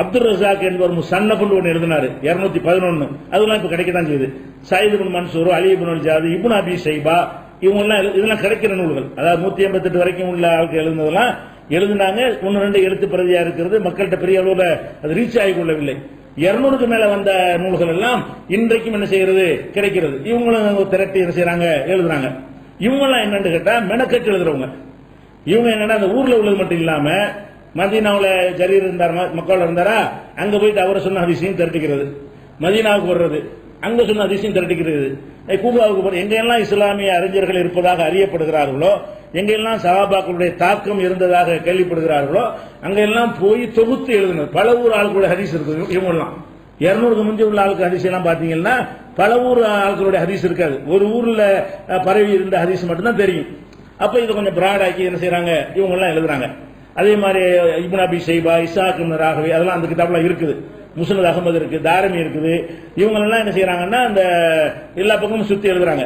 அப்துல் ரஸாக் என்பவர் முஸன்னஃப்னு ஒன்று எழுதினாரு 211. அதெல்லாம் இப்ப கிடைக்கத்தான் செய்யுது. சயீத் இப்னு மன்சூர், அலி இப்னு அல் ஜாதி, இப்னு அபி ஷைபா இவங்க எல்லாம் இதெல்லாம் கிடைக்கிற நூல்கள். அதாவது 188 வரைக்கும் உள்ள ஆளுக்கு எழுதுனதெல்லாம் எழுதினாங்க. 1-2 எழுத்து பிரதியா இருக்கிறது, மக்கள்கிட்ட பெரிய அளவுல அது ரீச் ஆகி கொள்ளவில்லை. 200க்கு மேல வந்த நூல்கள் எல்லாம் இன்றைக்கும் என்ன செய்யறது கிடைக்கிறது. இவங்களும் திரட்டி என்ன செய்யறாங்க எழுதுறாங்க. இவங்க எல்லாம் என்னன்னு கேட்டா மெனக்கெட்டு எழுதுறவங்க. இவங்க என்னன்னா அந்த ஊர்ல உள்ளது மட்டும் இல்லாம மதீனாவுல ஜரீர் இருந்தார், மக்கள் இருந்தாரா, அங்க போயிட்டு அவரை சொன்ன ஹதீஸையும் திரட்டிக்கிறது, மதீனாவுக்கு வர்றது, அங்க சொன்ன ஹதீஸையும் திரட்டிக்கிறது, கூபாவுக்கு போறது. எங்கெல்லாம் இஸ்லாமிய அறிஞர்கள் இருப்பதாக அறியப்படுகிறார்களோ, எங்கெல்லாம் சஹாபாக்களுடைய தாக்கம் இருந்ததாக கேள்விப்படுகிறார்களோ, அங்கெல்லாம் போய் தொகுத்து எழுதுனது. பல ஊர் ஆட்களுடைய ஹதீஸ் இருக்குது. இவங்க எல்லாம் 200க்கு முந்தி உள்ள ஆளுக்கு ஹதீஸ் எல்லாம் பாத்தீங்கன்னா பல ஊர் ஆட்களுடைய ஹதீஸ் இருக்காது. ஒரு ஊர்ல பரவி இருந்த ஹதீஸ் மட்டும்தான் தெரியும். அப்ப இதை கொஞ்சம் பிராட் ஆக்கி என்ன செய்யறாங்க, இவங்க எல்லாம் எழுதுறாங்க. அதே மாதிரி இப்னு அபி ஷைபா, இஸ்ஹாக் இப்னு ராகவி அதெல்லாம் அந்த கிதாப்ல இருக்குது. முஸ்னத் அஹ்மது இருக்கு, தாரிமி இருக்குது. இவங்க எல்லாம் என்ன செய்யறாங்கன்னா அந்த எல்லா பக்கமும் சுத்தி எழுதுறாங்க.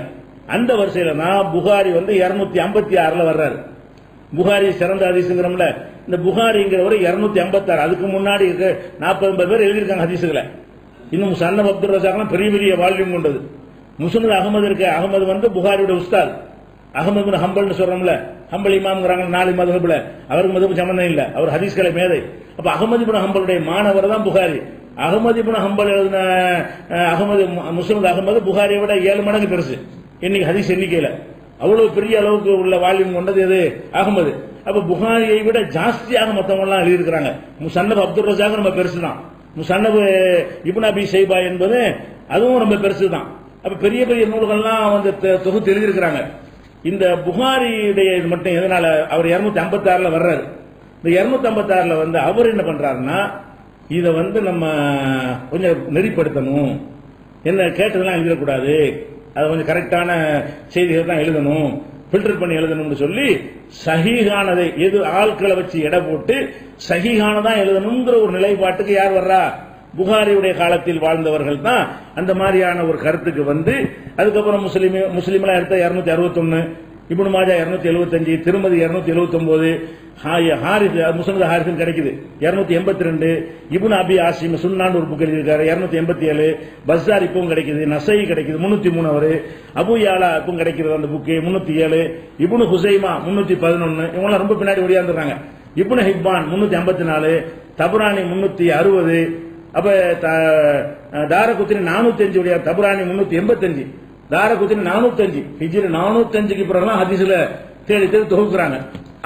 அந்த வரிசையில தான் புகாரி வந்து 256ல வர்றாரு. புகாரி சிறந்த ஹதீஸ்ங்கிறோம்ல, இந்த புகாரிங்கிறவர் 256. அதுக்கு முன்னாடி 40-50 பேர் எழுதியிருக்காங்க ஹதீஸ்களை. இன்னும் முஸன்னஃப் அப்துர் ரஸாக்லாம் பெரிய பெரிய வால்யூம் கொண்டது. முஸ்னத் அஹ்மது இருக்கு, அஹ்மது வந்து புகாரியோட உஸ்தாத். அஹ்மது பின் ஹம்பல்னு சொல்றோம்ல, ஹம்பல் இமாம்ங்கறாங்க 4 மதுஹப்ல, அவருக்கு மதுஹப் சம்பந்தம் இல்ல, அவர் ஹதீஸ்களை மேதை. அப்ப அஹ்மது பின் ஹம்பலுடைய மாணவர் தான் புகாரி. அஹ்மது பின் ஹம்பல் எழுதின முஸ்னத் அஹ்மது புகாரியை விட 7 மடங்கு பெருசு இன்னைக்கு ஹதீஸ் எண்ணிக்கையில. அவ்வளவு பெரிய அளவுக்கு உள்ள வால்யூம் கொண்டது எது? அஹ்மது. அப்ப புகாரியை விட ஜாஸ்தியாக மத்தவங்க எல்லாம் எழுதியிருக்கிறாங்க. முஸன்னஃப் அப்துர் ரஸாக் ரொம்ப பெருசு தான். முஸன்னஃப் இப்னு அபி ஷைபா என்பது அதுவும் ரொம்ப பெருசு தான். அப்ப பெரிய பெரிய நூல்கள்லாம் வந்து தொகுத்து எழுதியிருக்கிறாங்க. இந்த புகாரியுடைய இது மட்டும் எதனால அவர் 256ல வர்றாரு. இந்த 256ல வந்து அவர் என்ன பண்றாருன்னா, இதை வந்து நம்ம கொஞ்சம் நெறிப்படுத்தணும், என்ன கேட்டதெல்லாம் எழுதக்கூடாது, அது கொஞ்சம் கரெக்டான செய்திகள் தான் எழுதணும், ஃபில்டர் பண்ணி எழுதணும்னு சொல்லி சஹீஹானதை எது ஆட்களை வச்சு எடை போட்டு சஹீஹானதான் எழுதணுங்கிற ஒரு நிலைப்பாட்டுக்கு யார் வர்றா? புகாரியுடைய காலத்தில் வாழ்ந்தவர்கள் தான் அந்த மாதிரியான ஒரு கருத்துக்கு வந்து, அதுக்கப்புறம் முஸ்லிம்லாம் எடுத்த 261, இப்னு மாஜா 275, திருமதி 279, ஹாரிஸ் முஸ்னத் ஹாரிஸ் கிடைக்குது 282, இப்னு அபி ஆசிம் சுன்னான் ஒரு புக் எழுதியிருக்காரு 287, பஸ்ஸார் இப்பவும் கிடைக்குது, நசை கிடைக்குது 303, அவரு அபு யாலா இப்பவும் கிடைக்கிறது அந்த புக்கு 307, இப்னு ஹுசைமா 311, இவங்களாம் ரொம்ப பின்னாடி ஓடியாந்துறாங்க. இப்னு ஹிப்பான் 354, தபரானி 360, அப்ப தாரகுத்னி 405 உடைய தபரானி 385, தாரகுத்னி 405, ஹிஜ்ரி 405க்கு பிறகுலாம் ஹதீஸ்ல தேடி தேடி தொகுக்குறாங்க.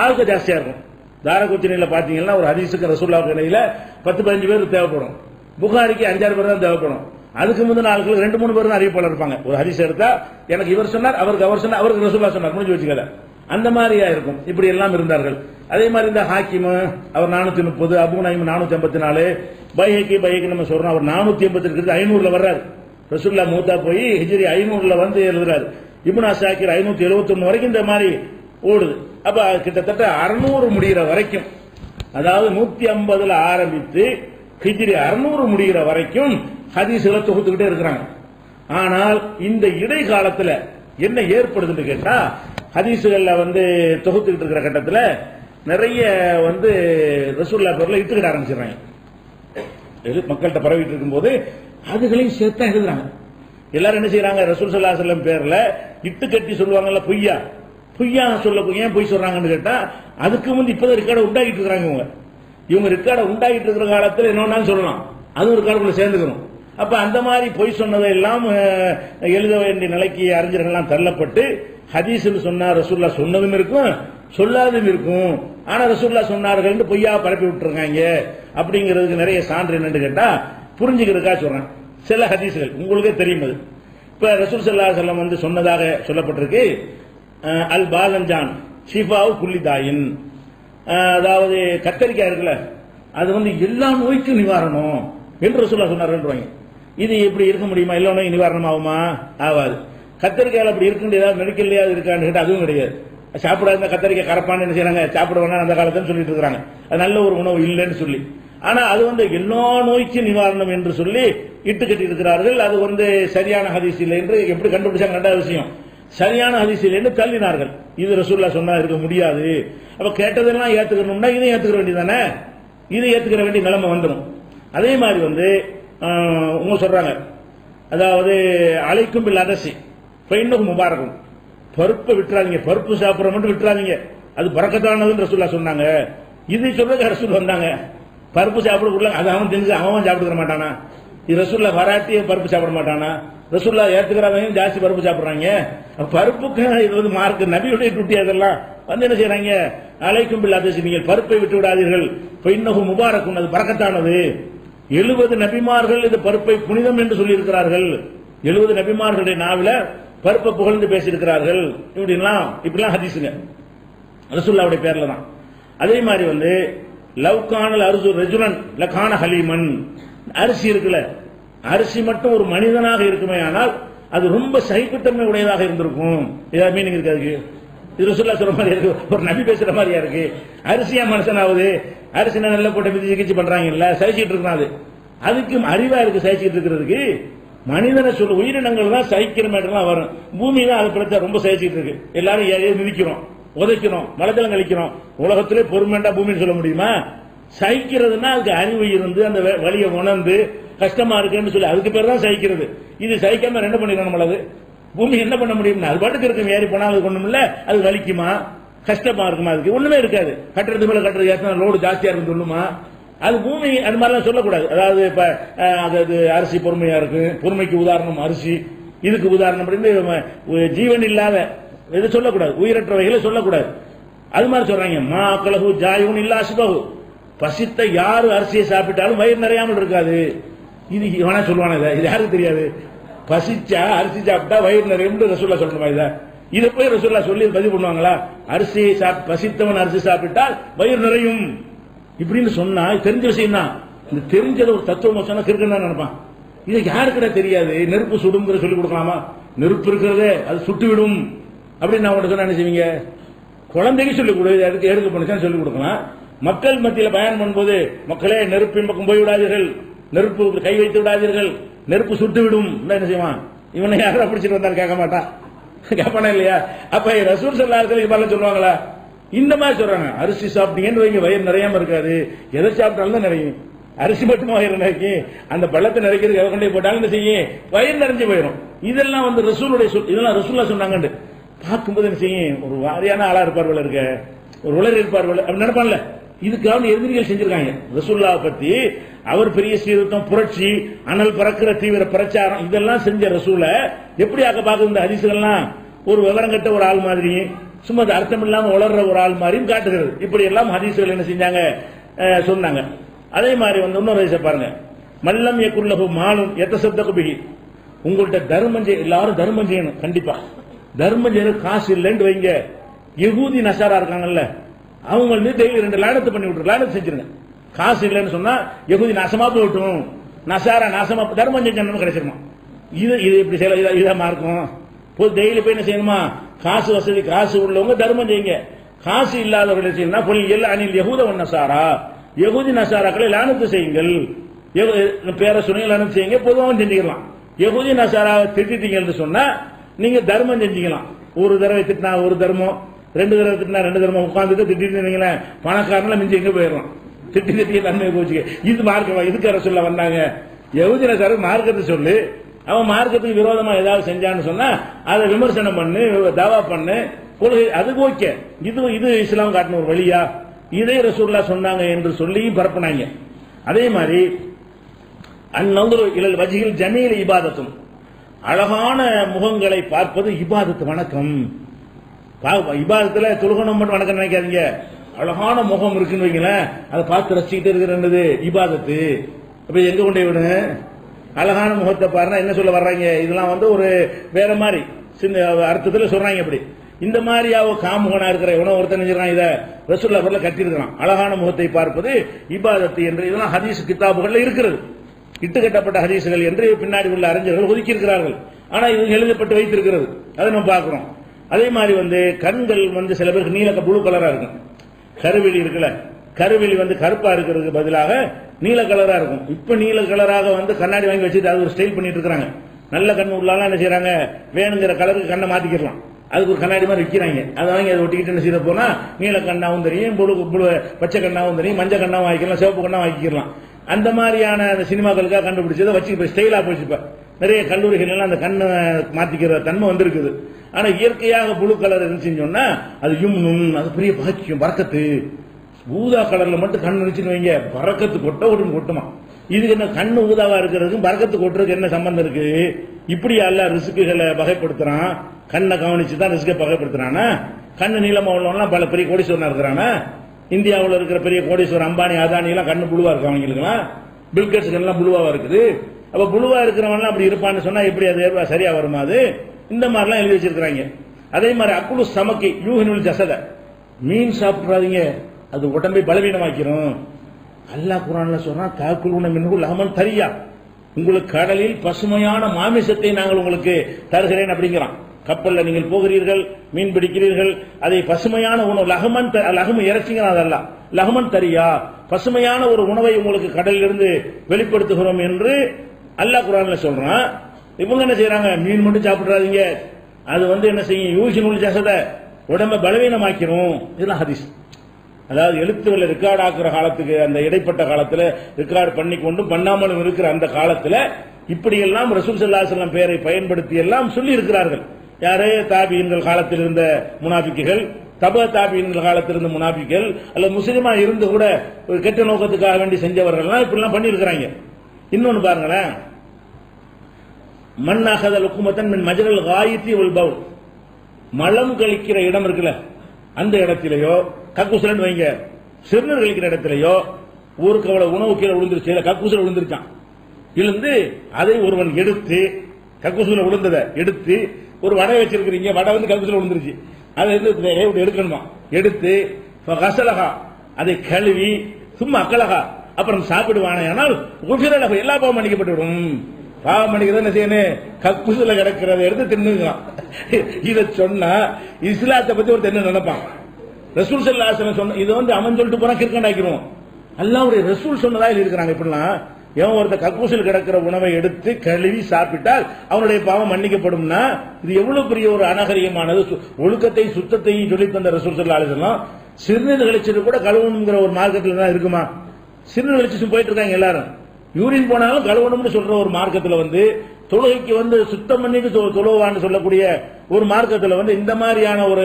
ஆளுக்கு ஜாஸ்தியா இருக்கும். தாரகுத்னில பாத்தீங்கன்னா ஒரு ஹதீஸுக்கு ரசூலுல்லாஹ் இடையில 10-15 பேர் தேவைப்படும். புகாரிக்கு 5-6 பேர் தான் தேவைப்படும். அதுக்கு முந்தின ஆளுக்கு 2-3 பேர் தான் அறிவிப்பாளர் இருப்பாங்க. ஒரு ஹதீஸ் எடுத்தா எனக்கு இவர் சொன்னார், அவருக்கு அவர் சொன்னார், அவருக்கு ரசூலுல்லாஹ் சொன்னார், முடிஞ்சு வச்சுக்கல. அந்த மாதிரியா இருக்கும். இப்படி எல்லாம் இருந்தார்கள். அதே மாதிரி இந்த ஹாக்கிம் அவர் 430, அபு நைம் 454, பைஹக்கி நம்ம சொல்றோம் அவர் 480 இருக்கிறது 500ல வர்றாரு. ரசூலுல்லாஹ் மூத்தா போய் ஹிஜ்ரி 500ல வந்து எழுதுறாரு. இப்னு அசாக்கிர் 571 வரைக்கும் இந்த மாதிரி ஓடுது. அப்ப கிட்டத்தட்ட 600 முடிகிற வரைக்கும், அதாவது 150ல ஆரம்பித்து ஹிஜ்ரி 600 முடிகிற வரைக்கும் ஹதீஸ்களை தொகுத்துக்கிட்டே இருக்கிறாங்க. ஆனால் இந்த இடைக்காலத்துல என்ன ஏற்படுதுன்னு கேட்டா, ஹதீசுகள்ல வந்து தொகுத்துக்கிட்டு இருக்கிற கட்டத்துல நிறைய வந்து ரசூலுல்லாஹ் பேர்ல இட்டுக்கிட ஆரம்பிச்சிடறாங்க. மக்கள்கிட்ட பரவிட்டு இருக்கும்போது அதுகளையும் சேர்த்தா எழுதுறாங்க. எல்லாரும் என்ன செய்யறாங்க, ரசூல் ஸல்லல்லாஹு அலைஹி வஸல்லம் பேர்ல இட்டு கட்டி சொல்லுவாங்கல்ல, பொய்யா சொல்ல ஏன் பொய் சொல்றாங்கன்னு கேட்டா, அதுக்கு முந்தி இப்பதான் ரெக்கார்டை உண்டாக்கிட்டு இருக்கிறாங்க. இவங்க ரெக்கார்டை உண்டாக்கிட்டு இருக்கிற காலத்துல என்ன சொல்லலாம், அதுவும் ரெக்கார்டுக்குள்ள சேர்ந்துக்கணும். அப்ப அந்த மாதிரி பொய் சொன்னதை எல்லாம் எழுத வேண்டிய நிலைக்கு அறிஞர்கள்லாம் தள்ளப்பட்டு, ஹதீஸ்னு சொன்னா ரசூலுல்லாஹ் சொன்னதும் இருக்கும் சொல்லாததும் இருக்கும். ஆனா ரசூலுல்லாஹ் சொன்னார்கள் பொய்யா பரப்பி விட்டுருக்காங்க. அப்படிங்கிறதுக்கு நிறைய சான்று என்னன்னு கேட்டா, புரிஞ்சுக்கிறதுக்காக சொல்றேன். சில ஹதீஸ்கள் உங்களுக்கே தெரியும். அது இப்ப ரசூல் ஸல்லல்லாஹு அலைஹி வஸல்லம் வந்து சொன்னதாக சொல்லப்பட்டிருக்கு, அல் பாதஞ்சான் ஷிஃபாவு குல்லி தாயின், அதாவது கத்தரிக்காய் இருக்குல்ல, அது வந்து எல்லா நோய்க்கும் நிவாரணம் என்று ரசூலுல்லாஹ் சொன்னார்கள். இது எப்படி இருக்க முடியுமா? எல்லா நோயும் நிவாரணம் ஆகுமா? ஆகாது. கத்தரிக்காயில் அப்படி இருக்கு, ஏதாவது மெடிக்கல்லையாவது இருக்கான்னு கேட்டா அதுவும் கிடையாது. சாப்பிடாத கத்தரிக்காய் கரப்பான்னு என்ன செய்யறாங்க, சாப்பிட வேணா அந்த காலத்தில் சொல்லிட்டு இருக்காங்க. அது நல்ல ஒரு உணவு இல்லைன்னு சொல்லி. ஆனா அது வந்து எல்லா நோய்க்கும் நிவாரணம் என்று சொல்லி இட்டு கட்டி இருக்கிறார்கள். அது வந்து சரியான ஹதீஸ் இல்லை என்று எப்படி கண்டுபிடிச்சாங்க? ரெண்டாவது விஷயம், சரியான ஹதீஸ் இல்லை என்று தள்ளினார்கள். இது ரசூலுல்லாஹ் சொன்னா இருக்க முடியாது. அப்ப கேட்டதெல்லாம் ஏத்துக்கணும்னா இதை ஏத்துக்கிற வேண்டியதானே, இதை ஏத்துக்கிற வேண்டிய நிலைமை வந்துடும். அதே மாதிரி வந்து உங்க சொல்றாங்க, அதாவது அலைக்கும் பில் அரசி பையனுக்கும் முபாரக்கும், பருப்பை விட்டுறாதீங்க, பருப்பு சாப்பிட்ற மட்டும் விட்டுறாதீங்க, அது பரக்கத்தானதுன்னு ரசூலுல்லாஹ் சொன்னாங்க. இது சொல்றதுக்கு ரசூல் வந்தாங்க. பருப்பு சாப்பிட அது அவன் தெரிஞ்சு அவன் சாப்பிட்டுக்க மாட்டானா? இது ரசூல்லா வராட்டி பருப்பு சாப்பிட மாட்டானா? ரசூல்லா ஏத்துக்கிறாங்க ஜாஸ்தி பருப்பு சாப்பிடுறாங்க. பருப்புக்கு இது வந்து மார்க் நபியுடைய டியூட்டி. அதெல்லாம் வந்து என்ன செய்யறாங்க, அலைக்கும் பில்லாத நீங்கள் பருப்பை விட்டு விடாதீர்கள், இன்னும் முபாரக்கும், அது பரக்கத்தானது. 70 நபிமார்கள் இது பருப்பை புனிதம் என்று சொல்லி இருக்கிறார்கள். 70 நபிமார்களுடைய நாவில பருப்பை புகழ்ந்து பேசியிருக்கிறார்கள். இப்படிலாம் ஹதீஸுங்க ரசூல்லாவுடைய பேர்ல தான். அதே மாதிரி வந்து லவ்கானல் அரிசு ரெஜுலன் லகான ஹலீமன், அரிசி இருக்குல்ல, அரிசி மட்டும் ஒரு மனிதனாக இருக்குமே ஆனால் அது ரொம்ப சகிப்புத்தன்மை உடையதாக இருந்திருக்கும். ஏதாவது மீனிங் இருக்காது. இது ரசூல்லா சொல்ற மாதிரி இருக்கு, ஒரு நபி பேசுற மாதிரியா இருக்கு. அரிசியா மனுஷனாவது, அரிசி நல்ல போட்ட மிதி சிகிச்சை பண்றாங்க இல்ல, சகிச்சுட்டு இருக்கான். அதுக்கு அறிவா இருக்கு சகிச்சுட்டு இருக்கிறதுக்கு. மனிதனை சொல்ல உயிரினங்கள் தான் சகிக்கிற மாதிரிலாம் வரும். பூமி தான் அதை பிரச்சனை ரொம்ப சகிச்சுட்டு இருக்கு. எல்லாரும் மிதிக்கிறோம், உதைக்கிறோம், மலத்தலம் கழிக்கிறோம். உலகத்திலே பொறுமைண்டா பூமின்னு சொல்ல முடியுமா? சகிக்கிறதுனா அதுக்கு அறிவு இருந்து அந்த வழியை உணர்ந்து கஷ்டமா இருக்குன்னு சொல்லி அதுக்கு பேர் தான் சகிக்கிறது. இது சகிக்காம என்ன பண்ணிடணும் நம்மளது? பூமி என்ன பண்ண முடியும்? அது பாட்டுக்கு இருக்கு, ஏறி போனா அது ஒண்ணும் இல்ல, அது வலிக்குமா கஷ்டமா இருக்குமா? அதுக்கு ஒண்ணுமே இருக்காது. கட்டுறது மேல கட்டுறது லோடு ஜாஸ்தியா இருக்கு சொல்லுமா? அது பூமி அது மாதிரிலாம் சொல்லக்கூடாது. அதாவது இப்ப அது அரிசி பொறுமையா இருக்கு, பொறுமைக்கு உதாரணம் அரிசி, இதுக்கு உதாரணம் அப்படின்னு ஜீவன் இல்லாத இது சொல்லக்கூடாது, உயிரற்றவைகளை சொல்லக்கூடாது. அது மாதிரி சொல்றாங்க, மா கலகு ஜாயுன் இல்லா சுபகு, பசித்த யாரு அரிசியை சாப்பிட்டாலும் வயிறு நிறையாமல் இருக்காது. இது இவனா சொல்லுவான, இது யாருக்கு தெரியாது? பசிச்சா அரிசி சாப்பிட்டா வயிறு நிறையும் ரசூல்லா சொல்லணுமா? இதை போய் ரசூல்லா சொல்லி பதிவு பண்ணுவாங்களா? அரிசியை பசித்தவன் அரிசி சாப்பிட்டால் வயிறு நிறையும் இப்படின்னு சொன்னா தெரிஞ்ச விஷயம் தான். இந்த தெரிஞ்சது ஒரு தத்துவம் சொன்னா கிருக்கன்னு நினைப்பான். இது யாருக்கிட்ட தெரியாது? நெருப்பு சுடும் சொல்லி கொடுக்கலாமா? நெருப்பு இருக்கிறதே அது சுட்டு விடும் அப்படின்னு நான் உங்கள்கிட்ட சொன்னா என்ன செய்வீங்க? குழந்தைக்கு சொல்லிக் கொடு, அதுக்கு எடுக்க பண்ணுச்சான்னு சொல்லிக் கொடுக்கலாம். மக்கள் மத்தியில் பயணம் பண்ணும்போது, மக்களே நெருப்பின் பக்கம் போய் விடாதீர்கள், நெருப்பு கை வைத்து விடாதீர்கள், நெருப்பு சுட்டு விடும் என்ன செய்வான்? இவனை யாரும் பிடிச்சிட்டு வந்தாலும் கேட்க மாட்டான், கேட்பானா இல்லையா? அப்ப ரசூல் ஸல்லல்லாஹு அலைஹி வஸல்லம் சொல்லுவாங்களா? இந்த மாதிரி சொல்றாங்க, அரிசி சாப்பிட்டீங்கன்னு வைங்க வயிறு நிறையாம இருக்காது, எதை சாப்பிட்டாலும் தான் நிறையும். அரிசி மட்டும் வயிறு நிறைக்கி அந்த பள்ளத்தை நிறைக்கிறது எதை கொண்டே போட்டாலும் என்ன செய்யும்? வயிறு நிறைஞ்சு போயிடும். இதெல்லாம் வந்து ரசூலுடைய இதெல்லாம் ரசூல்லா சொன்னாங்க. பார்க்கும்போது என்ன செய்யும்? ஒரு வாரியான ஆளா இருப்பார்கள், இருக்க ஒரு உலர் இருப்பார்கள் அப்படி நினைப்பான்ல. இதுக்காக எதிரிகள் செஞ்சிருக்காங்க ரசூல்லாவை பத்தி. அவர் பெரிய சீர்திருத்தம், புரட்சி, அனல் பறக்கிற தீவிர பிரச்சாரம் இதெல்லாம் செஞ்ச ரசூல எப்படி ஆக்க பார்க்க இந்த ஹதீஸ்கள்லாம் ஒரு விவரம் கட்ட ஒரு ஆள் மாதிரி, சும்மா அர்த்தம் இல்லாம உளர்ற ஒரு ஆள் மாதிரியும் காட்டுகிறது. இப்படி எல்லாம் ஹதீஸ்கள் என்ன செஞ்சாங்க, சொன்னாங்க. அதே மாதிரி வந்து இன்னொரு ஹதீஸை பாருங்க, மல்லம் யகுல்லஹு மாலும் யதஸத்தகு பிஹி, உங்கள்கிட்ட தர்மம் எல்லாரும் தர்மம் செய்யணும். கண்டிப்பா தர்மம் செய்யணும். காசு இல்லைன்னு வைங்க, யகூதி நசாரா இருக்காங்கல்ல, அவங்க வந்து டெய்லி 2 லானத்து பண்ணி விட்டுரு, லானத்து செஞ்சிருங்க. காசு இல்லைன்னு சொன்னா யகூதி நாசமா போய்விட்டும், நசாரா நாசமா, தர்மம் செஞ்சு கிடைச்சிருமா? இது இப்படி செய்யல, இதாமா இருக்கும். டெய்லி போய் என்ன செய்யணுமா? காசு வசதி காசு உள்ளவங்க தர்மம் செய்யுங்க, காசு இல்லாதவர்கள் செய்யணும்னா பொல் அனில் யகூத ஒன் நசாரா, யகூதி நசாராக்களை லானத்து செய்யுங்கள். பேர சொன்னீங்க லானத்து செய்யுங்க, பொதுவாக செஞ்சுக்கலாம். யகூதி நசாராவை திட்டிட்டீங்கன்னு சொன்னா நீங்க தர்மம் செஞ்சுக்கலாம். ஒரு தடவை திட்டினா ஒரு தர்மம், 2 தடவை திட்டினா 2 தர்மம், உட்காந்துட்டு திட்டிட்டு பணக்காரன மிஞ்சி எங்க போயிடும், திட்டி நன்மை போச்சு. இது மார்க்கமா? இதுக்கு ரசூல்லா வந்தாங்க. யகூதி நசாரா மார்க்கத்தை சொல்லு, அவன் மார்க்கத்துக்கு விரோதமா ஏதாவது செஞ்சான்னு சொன்னா அதை விமர்சனம் பண்ணு, தாவா பண்ணு, கொள்கை, அது ஓகே. இது இஸ்லாம் காட்டின ஒரு வழியா? இதே ரசூல்லா சொன்னாங்க என்று சொல்லி பரப்புனாங்க. அதே மாதிரி அந்நௌரு இலல் வஜ்ஹில் ஜமீல் இபாதத்தும், அழகான முகங்களை பார்ப்பது இபாதத்து, வணக்கம். இபாதத்துல தொழுகணும் மட்டும் வணக்கம் நினைக்காதீங்க. அழகான முகம் இருக்குன்னு வைங்களேன், அதை பார்த்து ரசிச்சுக்கிட்டே இருக்கிறது இபாதத்து. அப்ப எங்க கொண்டே விடு? அழகான முகத்தை பாருன்னா என்ன சொல்ல வர்றாங்க? இதெல்லாம் வந்து ஒரு வேற மாதிரி சின்ன அர்த்தத்தில் சொல்றாங்க. அப்படி இந்த மாதிரி காமுகனா இருக்கிற இவனோ ஒருத்தன் செஞ்சிருக்கான், இதை ரசூல்லா பொருளை கட்டியிருக்கிறான். அழகான முகத்தை பார்ப்பது இபாதத்து என்று இதெல்லாம் ஹதீஸ் கிதாபுகள்ல இருக்கிறது. இட்டுக்கட்டப்பட்ட ஹதீஸ்கள் என்று பின்னாடி உள்ள அறிஞர்கள் ஒதுக்கி இருக்கிறார்கள். ஆனா இது எழுதப்பட்டு வைத்திருக்கிறது, அதை நம்ம பார்க்கிறோம். அதே மாதிரி வந்து கண்கள் வந்து சில பேருக்கு நீல ப்ளூ கலரா இருக்கும். கருவெளி இருக்குல்ல, கருவெளி வந்து கருப்பா இருக்கிறதுக்கு பதிலாக நீல கலரா இருக்கும். இப்ப நீல கலராக வந்து கண்ணாடி வாங்கி வச்சுட்டு அது ஒரு ஸ்டைல் பண்ணிட்டு இருக்காங்க. நல்ல கண்ணு உள்ளாலாம் என்ன செய்யறாங்க, வேணுங்கிற கலருக்கு கண்ணை மாத்திக்கலாம், அதுக்கு ஒரு கண்ணாடி மாதிரி விற்கிறாங்க. அதை வாங்கி அதை ஒட்டிக்கிட்டு என்ன செய்ய போனா நீல கண்ணாவும் தெரியும், பச்சை கண்ணாவும் தெரியும், மஞ்சள் கண்ணாவும் வாங்கிக்கலாம், சிவப்பு கண்ணாவும் வாங்கிக்கலாம். அந்த மாதிரியான அந்த சினிமாக்களுக்காக கண்டுபிடிச்சதை வச்சு இப்ப ஸ்டைலா போயிடுச்சு. நிறைய கல்லூரிகள் எல்லாம் அந்த கண்ணை மாத்திக்கிற தன்மை வந்திருக்குது. ஆனா இயற்கையாக புழு கலர் இருந்துச்சுன்னு சொன்னா அது அது பெரிய பாக்கியம், பறக்கத்து, ஊதா கலர்ல மட்டும் கண் நினைச்சுன்னு வைங்க, பறக்கத்து கொட்ட ஒன்று கொட்டுமா. இதுக்கு என்ன கண்ணு ஊதாவா இருக்கிறதுக்கும் பறக்கத்து கொட்டுறதுக்கு என்ன சம்பந்தம் இருக்கு? இப்படி அல்ல ரிஸ்குகளை வகைப்படுத்துறான். கண்ணை கவனிச்சு தான் ரிஸ்கை வகைப்படுத்துறானா? கண்ணு நீளமா உள்ளவங்களாம் பல பெரிய கோடீஸ்வரனா இருக்கிறானா? இந்தியாவில் இருக்கிற பெரிய கோடீஸ்வரர் அம்பானி அதானி எல்லாம் கண்ணு புழுவா இருக்கு, அவங்களுக்குலாம் பில்கேட்ஸ் எல்லாம் புழுவாவா இருக்குது. அப்ப புழுவா இருக்கிறவன் அப்படி இருப்பான்னு சொன்னா எப்படி அது சரியா வருமா? அது இந்த மாதிரிலாம் எழுதி வச்சிருக்காங்க. அதே மாதிரி அக்குலு சமக்கி யூஹினுல் ஜசத, மீன் சாப்பிடாதீங்க, அது உடம்பை பலவீனமாக்கிறோம். அல்லாஹ் குர்ஆன்ல சொல்றான், தாக்குலுன மின்ஹு லஹமன் தரியா, உங்களுக்கு கடலில் பசுமையான மாமிசத்தை நாங்கள் உங்களுக்கு தருகிறேன் அப்படிங்கிறான். கப்பல்ல நீங்கள் போகிறீர்கள், மீன் பிடிக்கிறீர்கள், அதை பசுமையான உணவு லஹமன் லஹமு இறைச்சிங்கிறான், அதல்ல லஹமன் தரியா, பசுமையான ஒரு உணவை உங்களுக்கு கடலிலிருந்து வெளிப்படுத்துகிறோம் என்று அல்லாஹ் குர்ஆன்ல சொல்றான். இவங்க என்ன செய்யறாங்க? மீன் மட்டும் சாப்பிடாதீங்க, அது என்ன செய்யும்? யூஹினுல் ஜஸத, உடம்பை பலவீனமாக்கிறோம். இதெல்லாம் ஹதீஸ். அதாவது எழுத்துக்களை ரெக்கார்ட் ஆக்குற காலத்துக்கு, அந்த இடைப்பட்ட காலத்துல ரெக்கார்ட் பண்ணி கொண்டும் பண்ணாமலும் இருக்கிற அந்த காலத்துல இப்படியெல்லாம் ரசூல் ஸல்லல்லாஹு அலைஹி வஸல்லம் பெயரை பயன்படுத்தி எல்லாம் சொல்லி இருக்கிறார்கள். யாரே தாபியின்கள் காலத்தில் இருந்த முனாஃபிக்குகள், தப தாபியின்கள் காலத்தில் இருந்த முனாஃபிக்குகள், அல்லது முஸ்லிமா இருந்து கூட ஒரு கெட்ட நோக்கத்துக்காக வேண்டி செஞ்சவர்கள்லாம் இப்படிலாம் பண்ணி இருக்கிறாங்க. இன்னொன்னு பாருங்களேன், மன்னாகத லுக்குமத்தன் மின் மஜரல் காயித்தி வல் பவுல், மலம் கழிக்கிற இடம் இருக்குல்ல, அந்த இடத்திலேயோ கக்கூசலன்னு வைங்க, சிறுநீர் கழிக்கிற இடத்திலேயோ ஒரு கவலை உணவு கீழே விழுந்துருச்சு, கக்கூசல விழுந்துருச்சான், விழுந்து அதை ஒருவன் எடுத்து, கக்கூசல விழுந்ததை எடுத்து ஒரு வடை வச்சிருக்கிறீங்க, வடை கக்கூசல விழுந்துருச்சு, அதை எடுக்கணுமா, எடுத்து கசலகா அதை கழுவி சும்மா அக்கலகா அப்புறம் சாப்பிடுவானே, ஆனால் எல்லா பாவம் மன்னிக்கப்பட்டு விடும். பாவம் மன்னிக்கிறது என்ன செய்யணும்? கக்கூசுல கிடக்கிறத எடுத்து தின்னுக்கலாம். இதை சொன்னா இஸ்லாத்தை பத்தி ஒரு என்ன நினைப்பான்? ரசூல் ஸல்லல்லாஹு அலைஹி வஸல்லம் சொன்ன இது அவன் சொல்லிட்டு போனா கிறுக்கண்டாக்கிடுவோம். அல்லாஹ்வுடைய ரசூல் சொன்னதா இருக்கிறாங்க. இப்படிலாம் எவன் ஒருத்த கக்கூசில் கிடக்கிற உணவை எடுத்து கழுவி சாப்பிட்டால் அவனுடைய பாவம் மன்னிக்கப்படும்னா இது எவ்வளவு பெரிய ஒரு அநாகரிகமானது. ஒழுக்கத்தை சுத்தத்தையும் சொல்லி தந்த ரசூல் ஸல்லல்லாஹு அலைஹி வஸல்லம் சிறுநீர் கழிச்சது கூட கழுவணுங்கிற ஒரு மார்க்கத்தில் தான் இருக்குமா? சிறுநீர் கழிச்சு போயிட்டு இருக்காங்க எல்லாரும், யூரின் போனாலும் கழுவணும்னு சொல்ற ஒரு மார்க்கத்தில் தொழுகைக்கு சுத்தம் பண்ணிட்டு தொழுவான்னு சொல்லக்கூடிய ஒரு மார்க்கத்தில் இந்த மாதிரியான ஒரு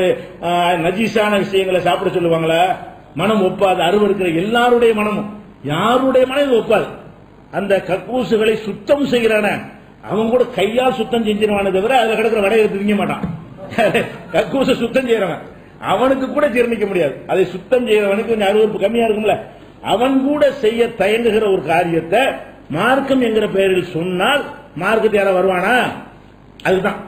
நஜீஸான விஷயங்களை சாப்பிட சொல்லுவாங்களா? மனம் ஒப்பாது. அருவருக்கிற எல்லாருடைய மனமும், யாருடைய மனம் ஒப்பாது. அந்த கக்கூசுகளை சுத்தம் செய்கிறான அவன் கூட கையால் சுத்தம் செஞ்சிருவானே தவிர அதுல கிடக்கிற வடையை திங்க மாட்டான். கக்கூசை சுத்தம் செய்யறவன் அவனுக்கு கூட ஜீரணிக்க முடியாது. அதை சுத்தம் செய்யறவனுக்கு கொஞ்சம் அருவருப்பு கம்மியா இருக்கும்ல, அவன் கூட செய்ய தயங்குகிற ஒரு காரியத்தை மார்க்கம் என்கிற பெயரில் சொன்னால் மார்க்கத்தை யார வருவானா? அதுதான்